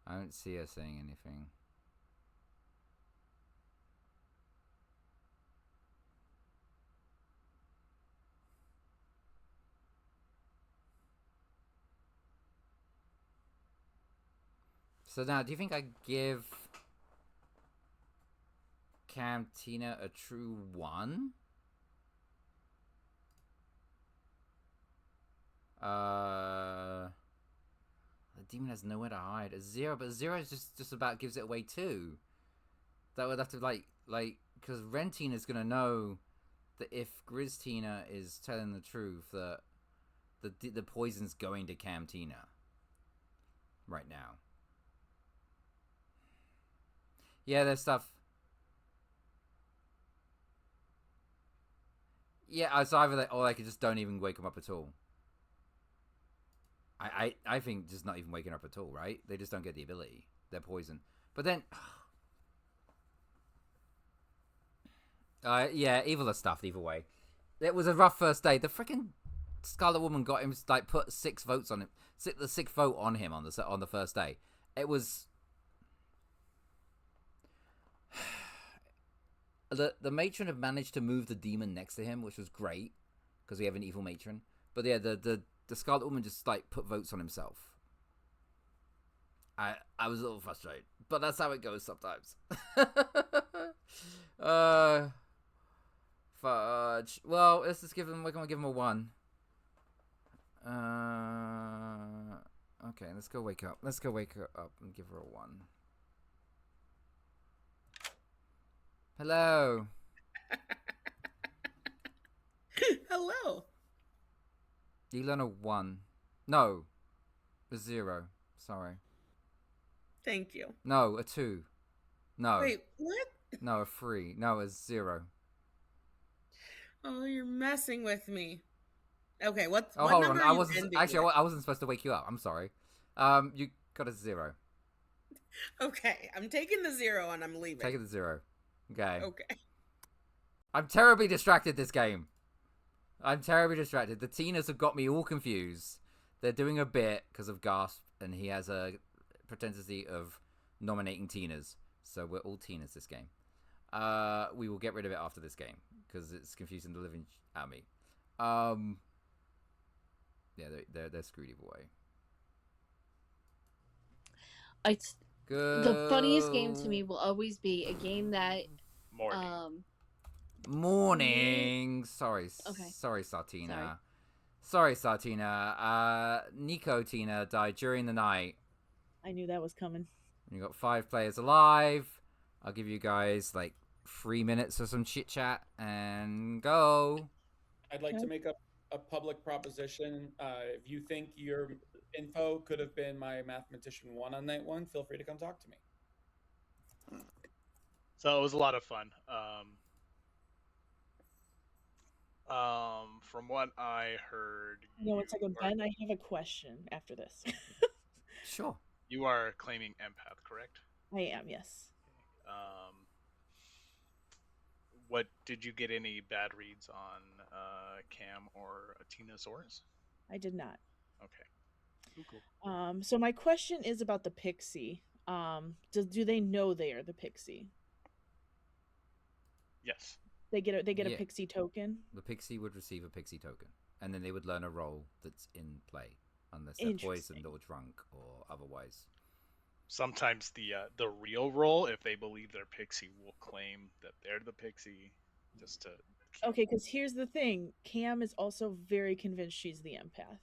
I don't see her saying anything. So now, do you think I give Camtina a true 1? The demon has nowhere to hide. A 0, but 0 is just about gives it away too. That would have to like because Rentina's gonna know that if Grizztina is telling the truth, that the poison's going to Camtina right now. Yeah, there's stuff. Yeah, it's either that or I could just don't even wake them up at all. I think just not even waking up at all, right? They just don't get the ability. They're poison. But then... yeah, evil is stuffed either way. It was a rough first day. The freaking Scarlet Woman got him, like, put 6 votes on him. The 6th vote on him on the first day. It was... The matron had managed to move the demon next to him, which was great, because we have an evil matron. But yeah, the Scarlet Woman just like put votes on himself. I was a little frustrated, but that's how it goes sometimes. Fudge. Well, let's just give him. We're gonna give him a 1. Okay, let's go wake up. Let's go wake her up and give her a 1. Hello. Hello. You learn a 1. No. A 0. Sorry. Thank you. No, a 2. No. Wait, what? No, a 3. No, a 0. Oh, you're messing with me. Okay, what hold on. number I are you wasn't ending actually. with? I wasn't supposed to wake you up. I'm sorry. You got a 0. Okay, I'm taking the 0 and I'm leaving. Take it to 0. Okay. Okay. I'm terribly distracted this game. I'm terribly distracted. The Tinas have got me all confused. They're doing a bit because of Gasp, and he has a propensity of nominating Tinas. So we're all Tinas this game. We will get rid of it after this game because it's confusing the living out of me. Yeah, they're screwed either way. It's the funniest game to me will always be a game that Morning. Sorry. Okay. Sorry, Sartina. Sorry, Sartina. Nicotina died during the night. I knew that was coming. You got 5 players alive. I'll give you guys like 3 minutes of some chit chat and go. I'd like to make a public proposition. If you think your info could have been my mathematician 1 on night 1, feel free to come talk to me. So it was a lot of fun. From what I heard, No, one second, Ben. I have a question after this. Sure. You are claiming empath, correct? I am, yes. What did you get any bad reads on Cam or Tinasaurus? I did not. Okay. Cool. So my question is about the pixie. Do they know they are the pixie? Yes. They get a pixie token. The pixie would receive a pixie token, and then they would learn a role that's in play, unless they're poisoned or drunk or otherwise. Sometimes the real role, if they believe they're pixie, will claim that they're the pixie, just to Okay, because here's the thing. Cam is also very convinced she's the empath.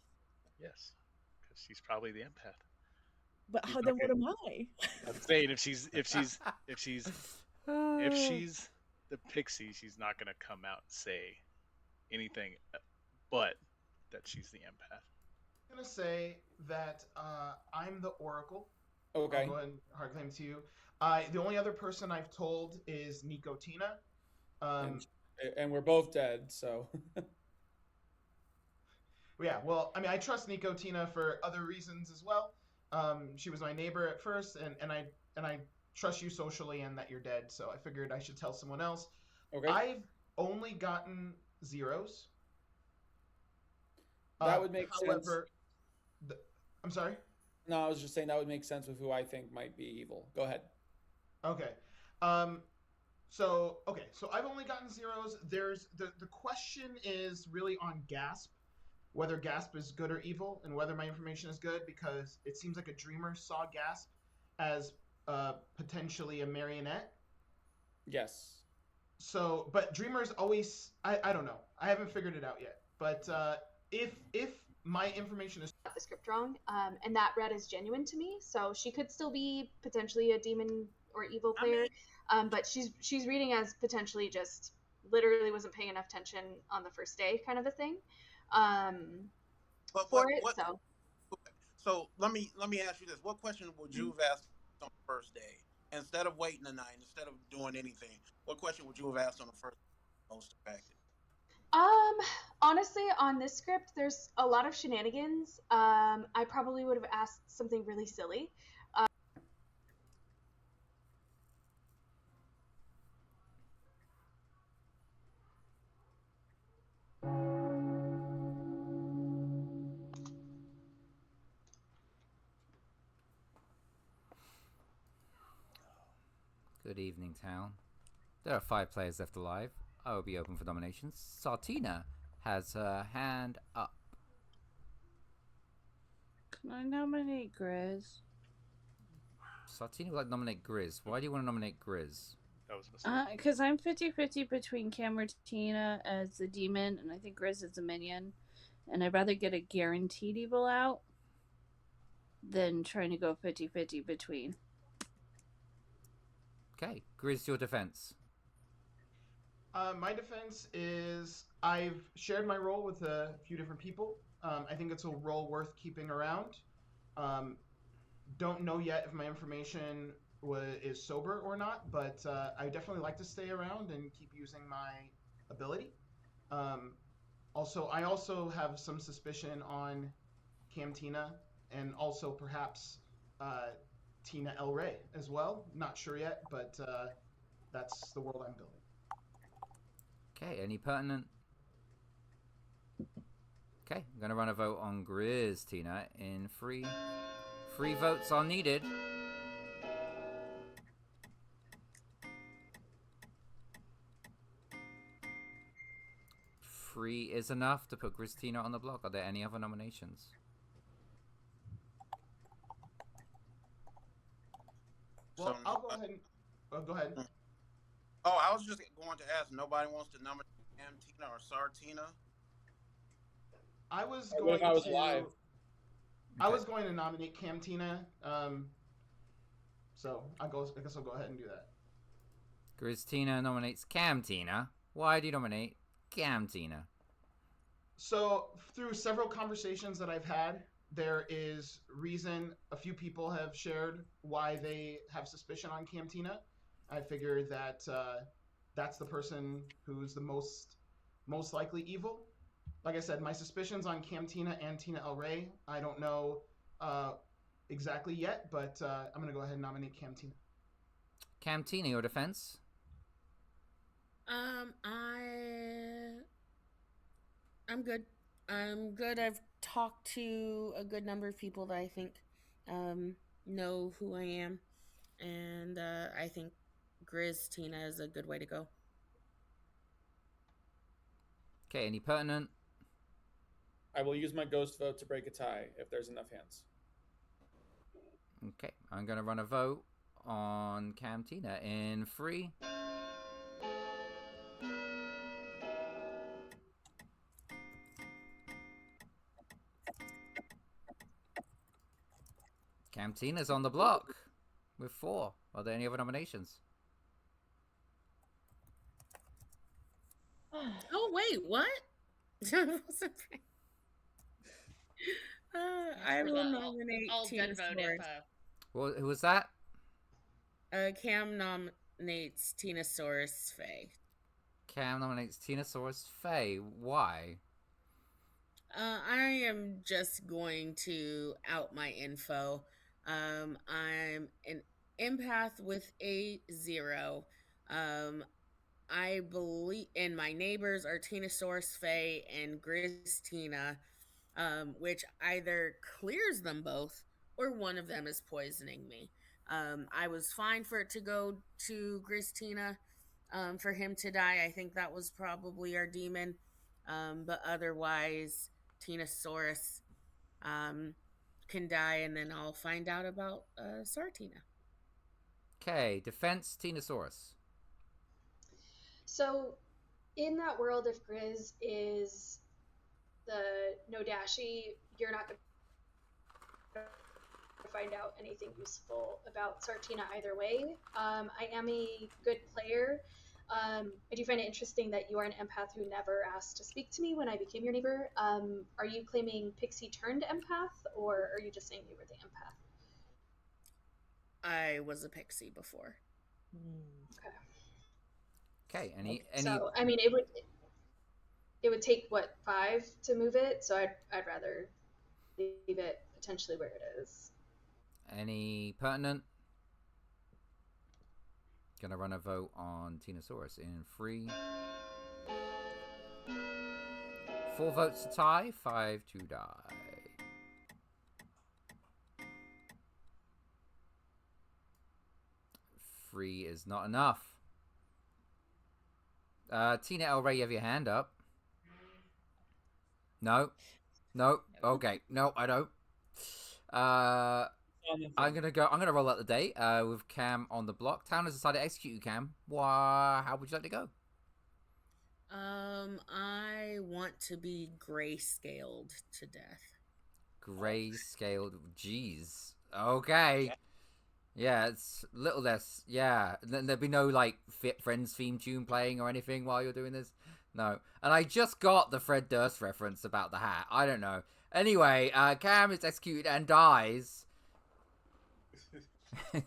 Yes, because she's probably the empath. But She's how not then what gonna- am I? I'm saying if she's the pixie, she's not gonna come out and say anything, but that she's the empath. I'm gonna say that I'm the Oracle. Okay. I'll go ahead and hard claim to you. The only other person I've told is Nicotina. And we're both dead, so. Yeah, well, I mean, I trust Nicotina for other reasons as well. She was my neighbor at first, and I trust you socially, and that you're dead. So I figured I should tell someone else. Okay. I've only gotten zeros. That would make sense. I'm sorry? No, I was just saying that would make sense with who I think might be evil. Go ahead. Okay. So I've only gotten zeros. There's the question is really on Gasp, whether Gasp is good or evil, and whether my information is good, because it seems like a dreamer saw Gasp as potentially a marionette. Yes. So, but dreamers always, I don't know. I haven't figured it out yet. But if my information is The script wrong, and that red is genuine to me, so she could still be potentially a demon or evil player, but she's reading as potentially just literally wasn't paying enough attention on the first day, kind of a thing. So let me ask you this: what question would you have asked on the first day instead of waiting the night, instead of doing anything? What question would you have asked on the first day most effective? Honestly, on this script, there's a lot of shenanigans. I probably would have asked something really silly. Good evening, town. There are 5 players left alive. I will be open for nominations. Sartina has her hand up. Can I nominate Grizz? Sartina would like to nominate Grizz. Why do you want to nominate Grizz? That was a mistake. Because I'm 50-50 between Camertina as the demon, and I think Grizz is a minion. And I'd rather get a guaranteed evil out than trying to go 50-50 between. Okay, Grizz, your defense. My defense is I've shared my role with a few different people. I think it's a role worth keeping around. Don't know yet if my information is sober or not, but I definitely like to stay around and keep using my ability. I also have some suspicion on Camtina, and also perhaps Tina El Rey as well. Not sure yet, but that's the world I'm building. Okay, any pertinent? Okay, I'm going to run a vote on Grizz, Tina, in 3. 3 votes are needed. Three is enough to put Grizz Tina on the block. Are there any other nominations? Well, I'll go ahead and go ahead. Oh, I was just going to ask. Nobody wants to nominate Tina or Sartina? I was What going if I was to. live? I was going to nominate Camtina. So I guess I'll go ahead and do that. Grizz Tina nominates Cam Tina. Why do you nominate Cam Tina? So through several conversations that I've had, there is reason a few people have shared why they have suspicion on Camtina. I figure that that's the person who's the most likely evil. Like I said, my suspicions on Camtina and Tina El Rey, I don't know exactly yet, but I'm going to go ahead and nominate Camtina. Camtina, your defense? I'm good. I'm good. I've talked to a good number of people that I think know who I am, and I think Grizz Tina is a good way to go. Okay, any pertinent? I will use my ghost vote to break a tie if there's enough hands. Okay, I'm going to run a vote on Cam Tina in 3. Tina's on the block with 4. Are there any other nominations? Oh wait, what? I will nominate I'll Tina dead vote Soares. if Who was that? Cam nominates Tina Soares Faye. Cam nominates Tinosaurus Faye. Why? I am just going to out my info. I'm an empath with a 0. I believe, and my neighbors are Tinosaurus Faye and Grizz Tina, which either clears them both or one of them is poisoning me. I was fine for it to go to Grizz Tina, for him to die. I think that was probably our demon. But otherwise, Tinosaurus can die, and then I'll find out about Sartina. Okay, defense Tinosaurus. So, in that world, if Grizz is the Nodashi, you're not going to find out anything useful about Sartina either way. I am a good player. I do find it interesting that you are an empath who never asked to speak to me when I became your neighbor. Are you claiming Pixie turned empath, or are you just saying you were the empath? I was a pixie before. Okay. Any? So I mean, it would take what, 5 to move it. So I'd rather leave it potentially where it is. Any pertinent? Gonna run a vote on Tinosaurus in 3. 4 votes to tie, 5 to die. Three is not enough. Tina El Rey, you have your hand up. No. Okay. No, I don't. I'm gonna roll out the day with Cam on the block. Town has decided to execute you, Cam. How would you like to go? I want to be grayscaled to death. Grayscaled. Jeez. Okay. Yeah, it's a little less. Yeah, there'd be no like Fit Friends theme tune playing or anything while you're doing this. No, and I just got the Fred Durst reference about the hat. I don't know. Anyway, Cam is executed and dies.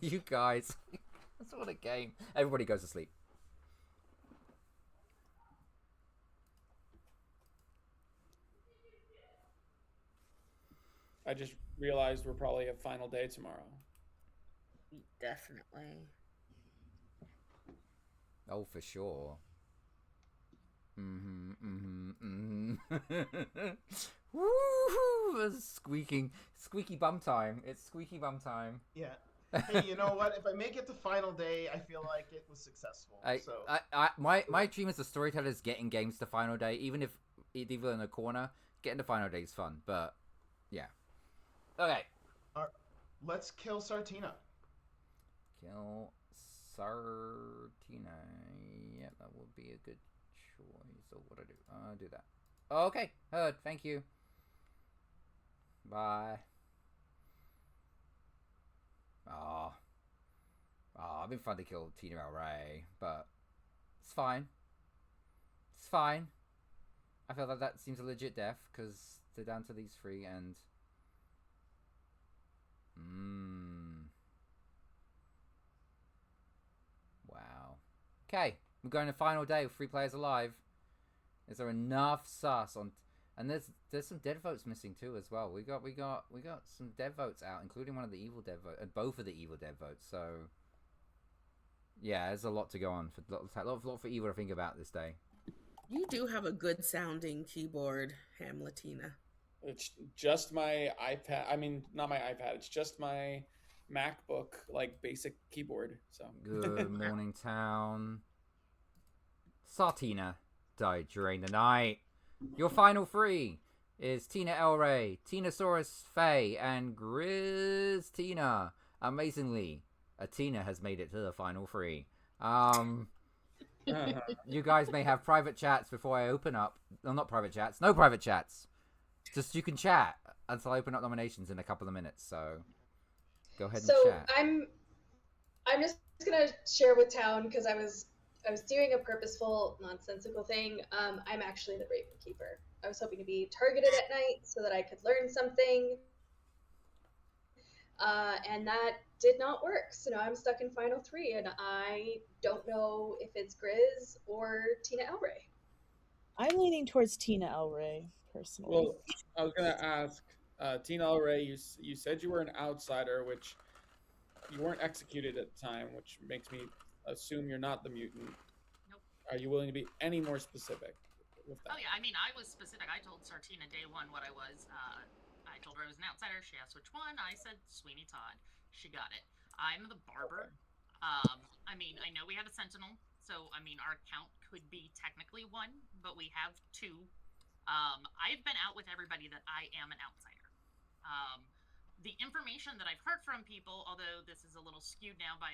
You guys, that's what a game. Everybody goes to sleep. I just realized we're probably a final day tomorrow. Definitely. Oh, for sure. Woo-hoo! Squeaky bum time. It's squeaky bum time. Yeah. Hey, you know what? If I make it to final day, I feel like it was successful. My dream as a storyteller is getting games to final day, even if even in a corner. Getting to final day is fun, but yeah. Okay. Let's kill Sartina. Kill Sartina. Yeah, that would be a good choice. So what do I do? Do that. Okay, heard. Thank you. Bye. I've been trying to kill Tina El Rey, but it's fine. It's fine. I feel like that seems a legit death because they're down to these 3 and. Wow. Okay, we're going to final day with 3 players alive. Is there enough sus on? And there's some dead votes missing too as well. We got some dead votes out, including one of the evil dead votes, both of the evil dead votes. So yeah, there's a lot to go on for a lot for evil to think about this day. You do have a good sounding keyboard, Hamletina. It's just my iPad. I mean, not my iPad. It's just my MacBook, like basic keyboard. So good morning, town. Sartina died during the night. Your final 3 is Tina El Rey, Tinosaurus Faye, and Grizz Tina. Amazingly, a Tina has made it to the final 3. You guys may have private chats before I open up. Well, not private chats. No private chats. Just you can chat until I open up nominations in a couple of minutes. So, Go ahead and So chat. I'm just gonna share with Town because I was doing a purposeful, nonsensical thing. I'm actually the Raven Keeper. I was hoping to be targeted at night so that I could learn something, and that did not work. So now I'm stuck in Final 3, and I don't know if it's Grizz or Tina Elray. I'm leaning towards Tina Elray personally. Well, I was gonna ask Tina Elray. You said you were an outsider, which you weren't executed at the time, which makes me assume you're not the mutant. Nope. Are you willing to be any more specific with that? Oh yeah, I mean, I was specific. I told Sartina day one what I was. I told her I was an outsider. She asked which one. I said Sweeney Todd. She got it. I'm the barber. Okay. I mean, I know we have a sentinel, so I mean, our count could be technically 1, but we have 2. I've been out with everybody that I am an outsider. The information that I've heard from people, although this is a little skewed now by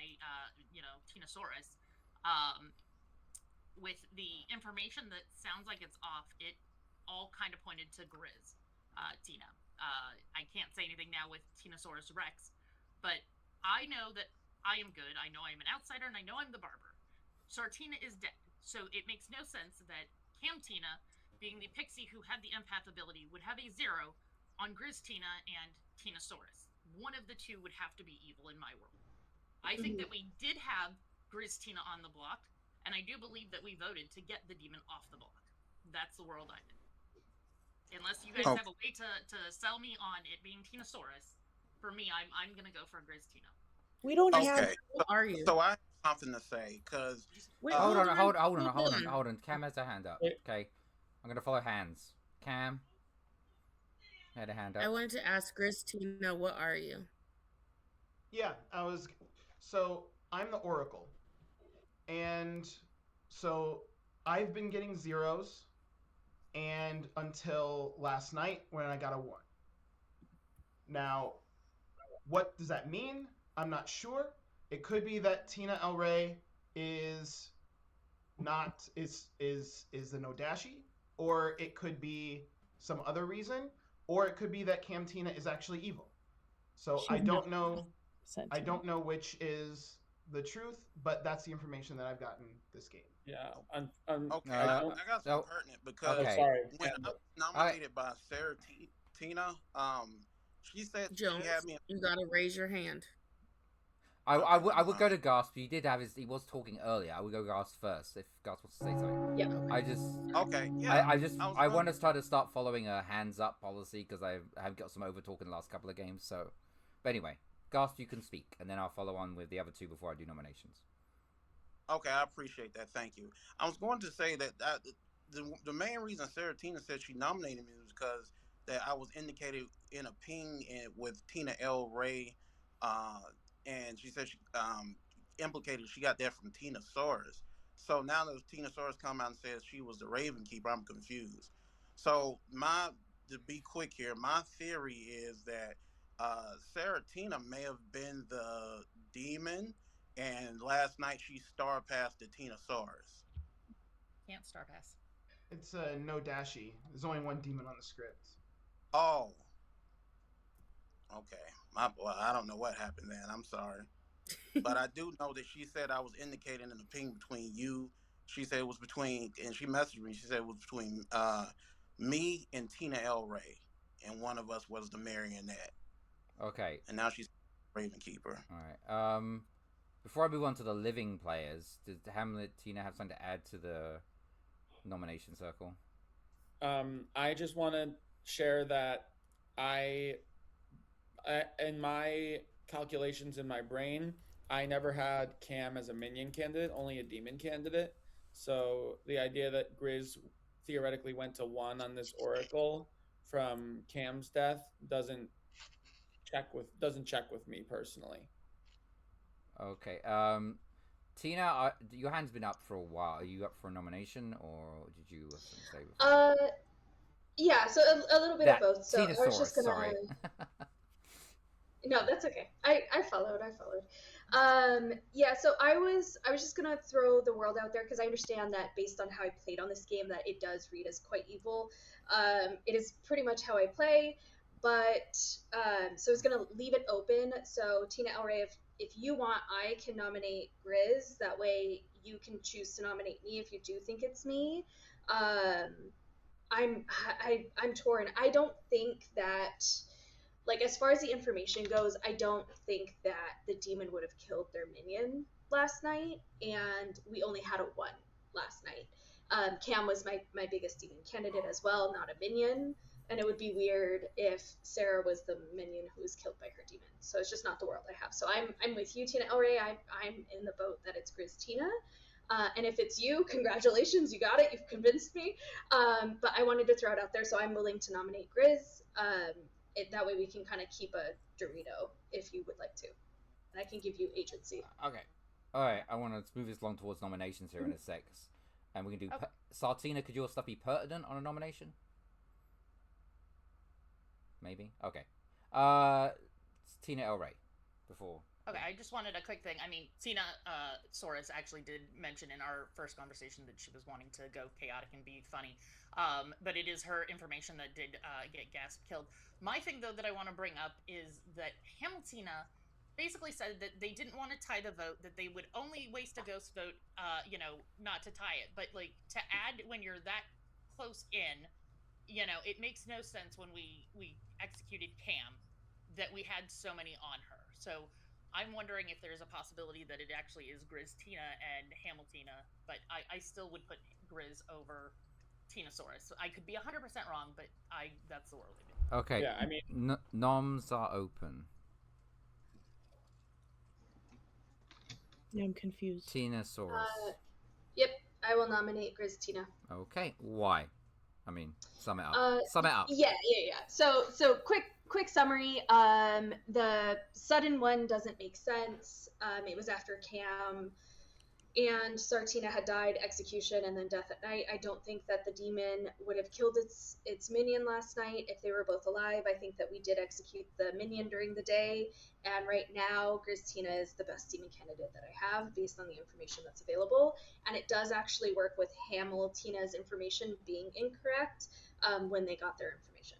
Tinosaurus, with the information that sounds like it's off, it all kind of pointed to Grizz, Tina. I can't say anything now with Tinosaurus Rex, but I know that I am good. I know I'm an outsider, and I know I'm the barber. Sartina is dead, so it makes no sense that Camtina, being the pixie who had the empath ability, would have a 0 on Grizz Tina and Tinosaurus. One of the two would have to be evil in my world. I think that we did have Grizz Tina on the block, and I do believe that we voted to get the demon off the block. That's the world I'm in. Unless you guys have a way to sell me on it being Tinosaurus, for me, I'm gonna go for Grizz Tina. We don't have. Okay. Who are you? So I have something to say because Wait, Hold on. Cam has a hand up. Wait. Okay, I'm gonna follow hands. Cam had a hand up. I wanted to ask Christina, what are you? Yeah, so I'm the Oracle. And so I've been getting 0s and until last night when I got a 1. Now, what does that mean? I'm not sure. It could be that Tina Elray is the Nodashi, or it could be some other reason, or it could be that Cam Tina is actually evil. So I don't know. I don't know which is the truth, but that's the information that I've gotten this game. Yeah. Okay, I got some pertinent because when I was nominated by Sarah Tina, she said Jones, she had me. you gotta raise your hand. I would go to Gasp. He did have he was talking earlier. I would go Gasp first if Gasp wants to say something. Yeah. I just. Okay. Yeah. I want to try to start following a hands up policy because I have got some over talk in the last couple of games. So, but anyway, Gasp, you can speak, and then I'll follow on with the other 2 before I do nominations. Okay, I appreciate that. Thank you. I was going to say that the main reason Sarah Tina said she nominated me was because that I was indicated in a ping with Tina Elray, and she said she implicated she got that from Tinosaurus. So now that Tinosaurus come out and says she was the Raven Keeper, I'm confused. So to be quick here, my theory is that Sarah Tina may have been the demon, and last night she star passed the Tinosaurus. Can't star pass. It's a Nodashi. There's only 1 demon on the script. Oh. Okay. Well, I don't know what happened then. I'm sorry. But I do know that she said I was indicated in the ping between you. She said it was between, and she messaged me. She said it was between me and Tina Elray, and one of us was the marionette. Okay. And now she's Raven Keeper. All right. Before I move on to the living players, did Hamlet Tina have something to add to the nomination circle? I just want to share that I in my calculations in my brain, I never had Cam as a minion candidate, only a demon candidate. So the idea that Grizz theoretically went to 1 on this Oracle from Cam's death doesn't check with me personally. Okay. Tina, your hand's been up for a while. Are you up for a nomination, or did you have something to say before? Yeah, so a little bit of both. So I was just gonna. Sorry. No, that's okay. I followed. Yeah, so I was just gonna throw the world out there because I understand that based on how I played on this game that it does read as quite evil. It is pretty much how I play, but so I was gonna leave it open. So Tina El Rey, if you want, I can nominate Grizz. That way you can choose to nominate me if you do think it's me. Um, I'm torn. I don't think that, like, as far as the information goes, I don't think that the demon would have killed their minion last night, and we only had a 1 last night. Cam was my biggest demon candidate as well, not a minion, and it would be weird if Sarah was the minion who was killed by her demon. So it's just not the world I have. So I'm with you, Tina El Rey. I'm in the boat that it's Grizz Tina. And if it's you, congratulations, you got it. You've convinced me. But I wanted to throw it out there, so I'm willing to nominate Grizz. That way we can kind of keep a Dorito if you would like to. And I can give you agency. Okay. Alright, I want to move this along towards nominations here in a sec. And we can do... Sartina, could your stuff be pertinent on a nomination? Maybe? Okay. Tina El Rey. Before... Okay, I just wanted a quick thing. I mean, Tina Soros actually did mention in our first conversation that she was wanting to go chaotic and be funny. But it is her information that did get Gasp killed. My thing, though, that I want to bring up is that Hamiltina basically said that they didn't want to tie the vote, that they would only waste a ghost vote, not to tie it. But, like, to add when you're that close in, it makes no sense when we executed Cam that we had so many on her. So I'm wondering if there's a possibility that it actually is Grizz Tina and Hamiltina, but I still would put Grizz over Tinasaurus. I could be 100% wrong, but that's the world I do. Okay. Yeah, I mean... Noms are open. Yeah, I'm confused. Tinasaurus. Yep, I will nominate Grizz Tina. Okay, why? I mean, sum it up. Sum it up. Yeah. So quick summary. The sudden one doesn't make sense. It was after Cam and Sartina had died, execution, and then death at night. I don't think that the demon would have killed its minion last night if they were both alive. I think that we did execute the minion during the day, and right now, Grizz Tina is the best demon candidate that I have based on the information that's available, and it does actually work with Hamiltina's information being incorrect when they got their information.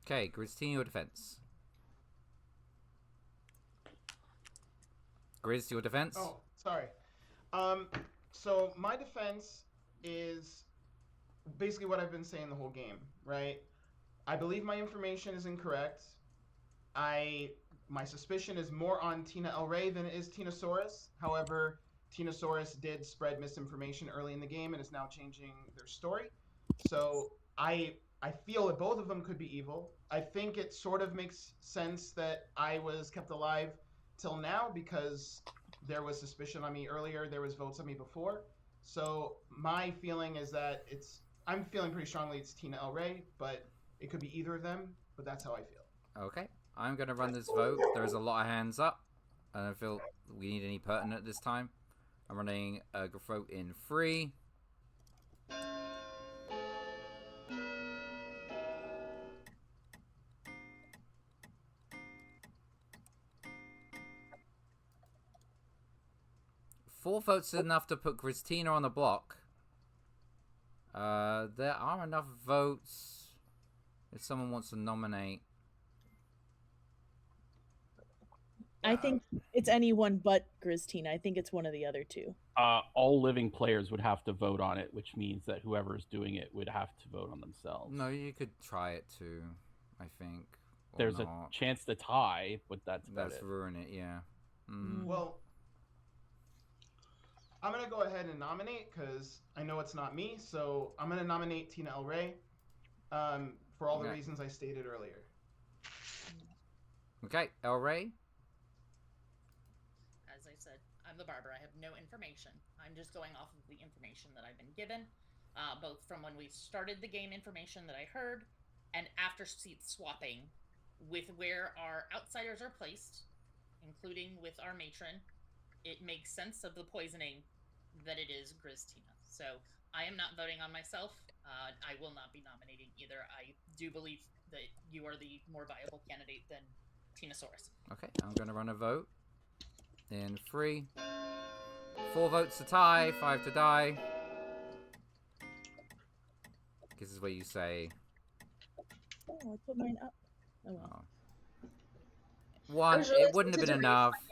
Okay, Grizz Tina, your defense. Grizz, your defense? Oh, sorry. So my defense is basically what I've been saying the whole game, right? I believe my information is incorrect. My suspicion is more on Tina El Rey than it is Tinasaurus. However, Tinasaurus did spread misinformation early in the game and is now changing their story. So I feel that both of them could be evil. I think it sort of makes sense that I was kept alive till now because there was suspicion on me earlier, there was votes on me before. So my feeling is that I'm feeling pretty strongly it's Tina El Rey, but it could be either of them, but that's how I feel. Okay, I'm going to run this vote. There's a lot of hands up. I don't feel we need any pertinent this time. I'm running a vote in 3. Four votes is enough to put Christina on the block. There are enough votes if someone wants to nominate. I think it's anyone but Gristina. I think it's one of the other two. All living players would have to vote on it, which means that whoever's doing it would have to vote on themselves. No, you could try it too, I think. There's a chance to tie, but that's ruin it, yeah. Well, I'm going to go ahead and nominate because I know it's not me. So I'm going to nominate Tina El Rey for all the reasons I stated earlier. Okay, El Rey? As I said, I'm the barber. I have no information. I'm just going off of the information that I've been given, both from when we started the game information that I heard, and after seat swapping with where our outsiders are placed, including with our matron. It makes sense of the poisoning that it is Grizz Tina. So I am not voting on myself. I will not be nominating either. I do believe that you are the more viable candidate than Tinasaurus. Okay, I'm going to run a vote in 3. 4 votes to tie, 5 to die. This is where you say... Oh, I put mine up. Oh well. One, was really it wouldn't have tempted been to raise enough. my hand.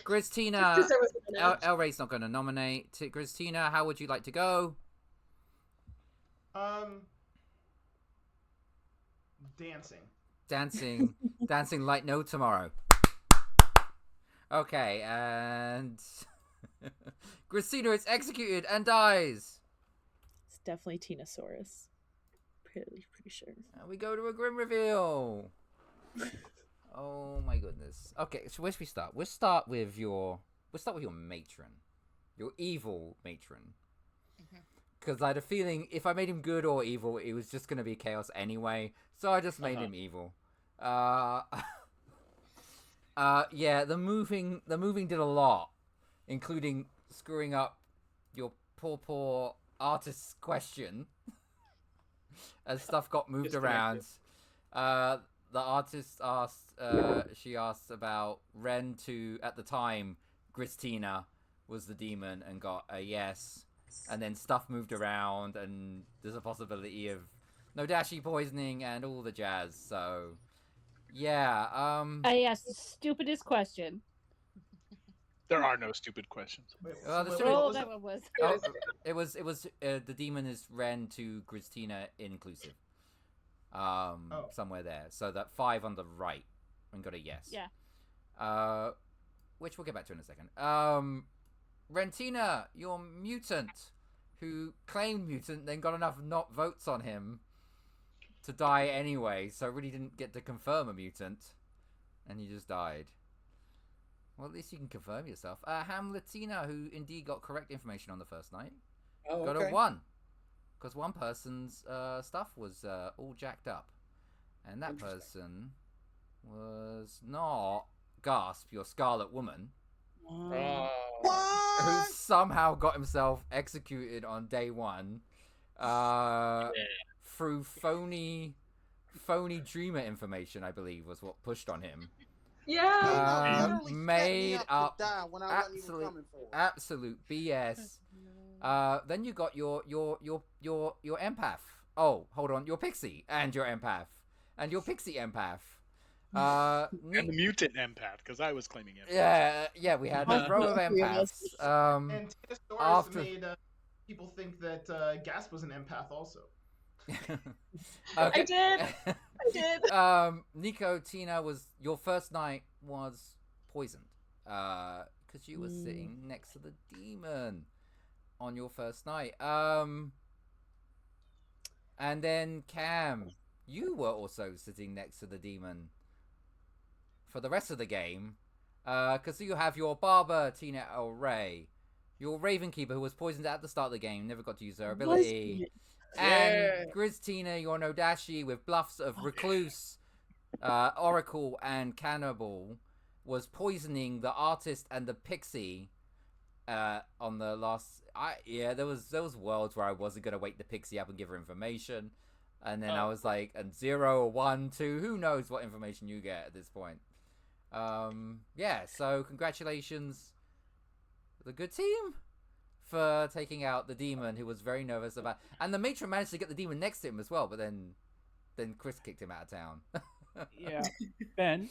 Gristina, Because there was an edge. El Ray's not going to nominate. Gristina, how would you like to go? Dancing. Dancing like no tomorrow. Okay, and Gristina is executed and dies. It's definitely Tinosaurus. Pretty sure. And we go to a grim reveal. Oh my goodness. Okay, so where should we start? We'll start with your matron, your evil matron. Because I had a feeling if I made him good or evil, it was just gonna be chaos anyway. So I just made him evil. Yeah, the moving did a lot, including screwing up your poor artist's question as stuff got moved around. The artist asked, she asked about Ren to, at the time, Gristina was the demon and got a yes. And then stuff moved around and there's a possibility of Nodashi poisoning and all the jazz, so... Yeah, I asked the stupidest question. There are no stupid questions. Well, the Oh, that one was. Oh, it was the demon is Ren to Gristina inclusive. Somewhere there. So that 5 on the right and got a yes. Yeah. Which we'll get back to in a second. Rentina, your mutant, who claimed mutant, then got enough not votes on him to die anyway, so really didn't get to confirm a mutant, and he just died. Well, at least you can confirm yourself. Hamletina, who indeed got correct information on the first night, got a 1. Because one person's stuff was all jacked up. And that person was not Gasp, your Scarlet Woman. Who somehow got himself executed on day 1 through phony dreamer information, I believe, was what pushed on him. Yeah. Made up absolute BS. Then you got your empath. Oh, hold on, your pixie and your empath and your pixie empath. And the mutant empath, because I was claiming empath. Yeah, we had a row of empaths. And Tinosaurus made people think that Gasp was an empath also. I did. Nico, Tina, was your first night was poisoned because you were sitting next to the demon on your first night. And then Cam, you were also sitting next to the demon for the rest of the game, because you have your barber Tina El Rey, your Ravenkeeper who was poisoned at the start of the game, never got to use her ability. And Grizz Tina, your Nodashi with bluffs of Recluse, Oracle, and Cannibal, was poisoning the artist and the pixie on the last... there was worlds where I wasn't going to wake the pixie up and give her information. And then I was like, and 0, 1, 2, who knows what information you get at this point. So congratulations, the good team, for taking out the demon who was very nervous about, and the matron managed to get the demon next to him as well, but then Chris kicked him out of town. Yeah. Ben,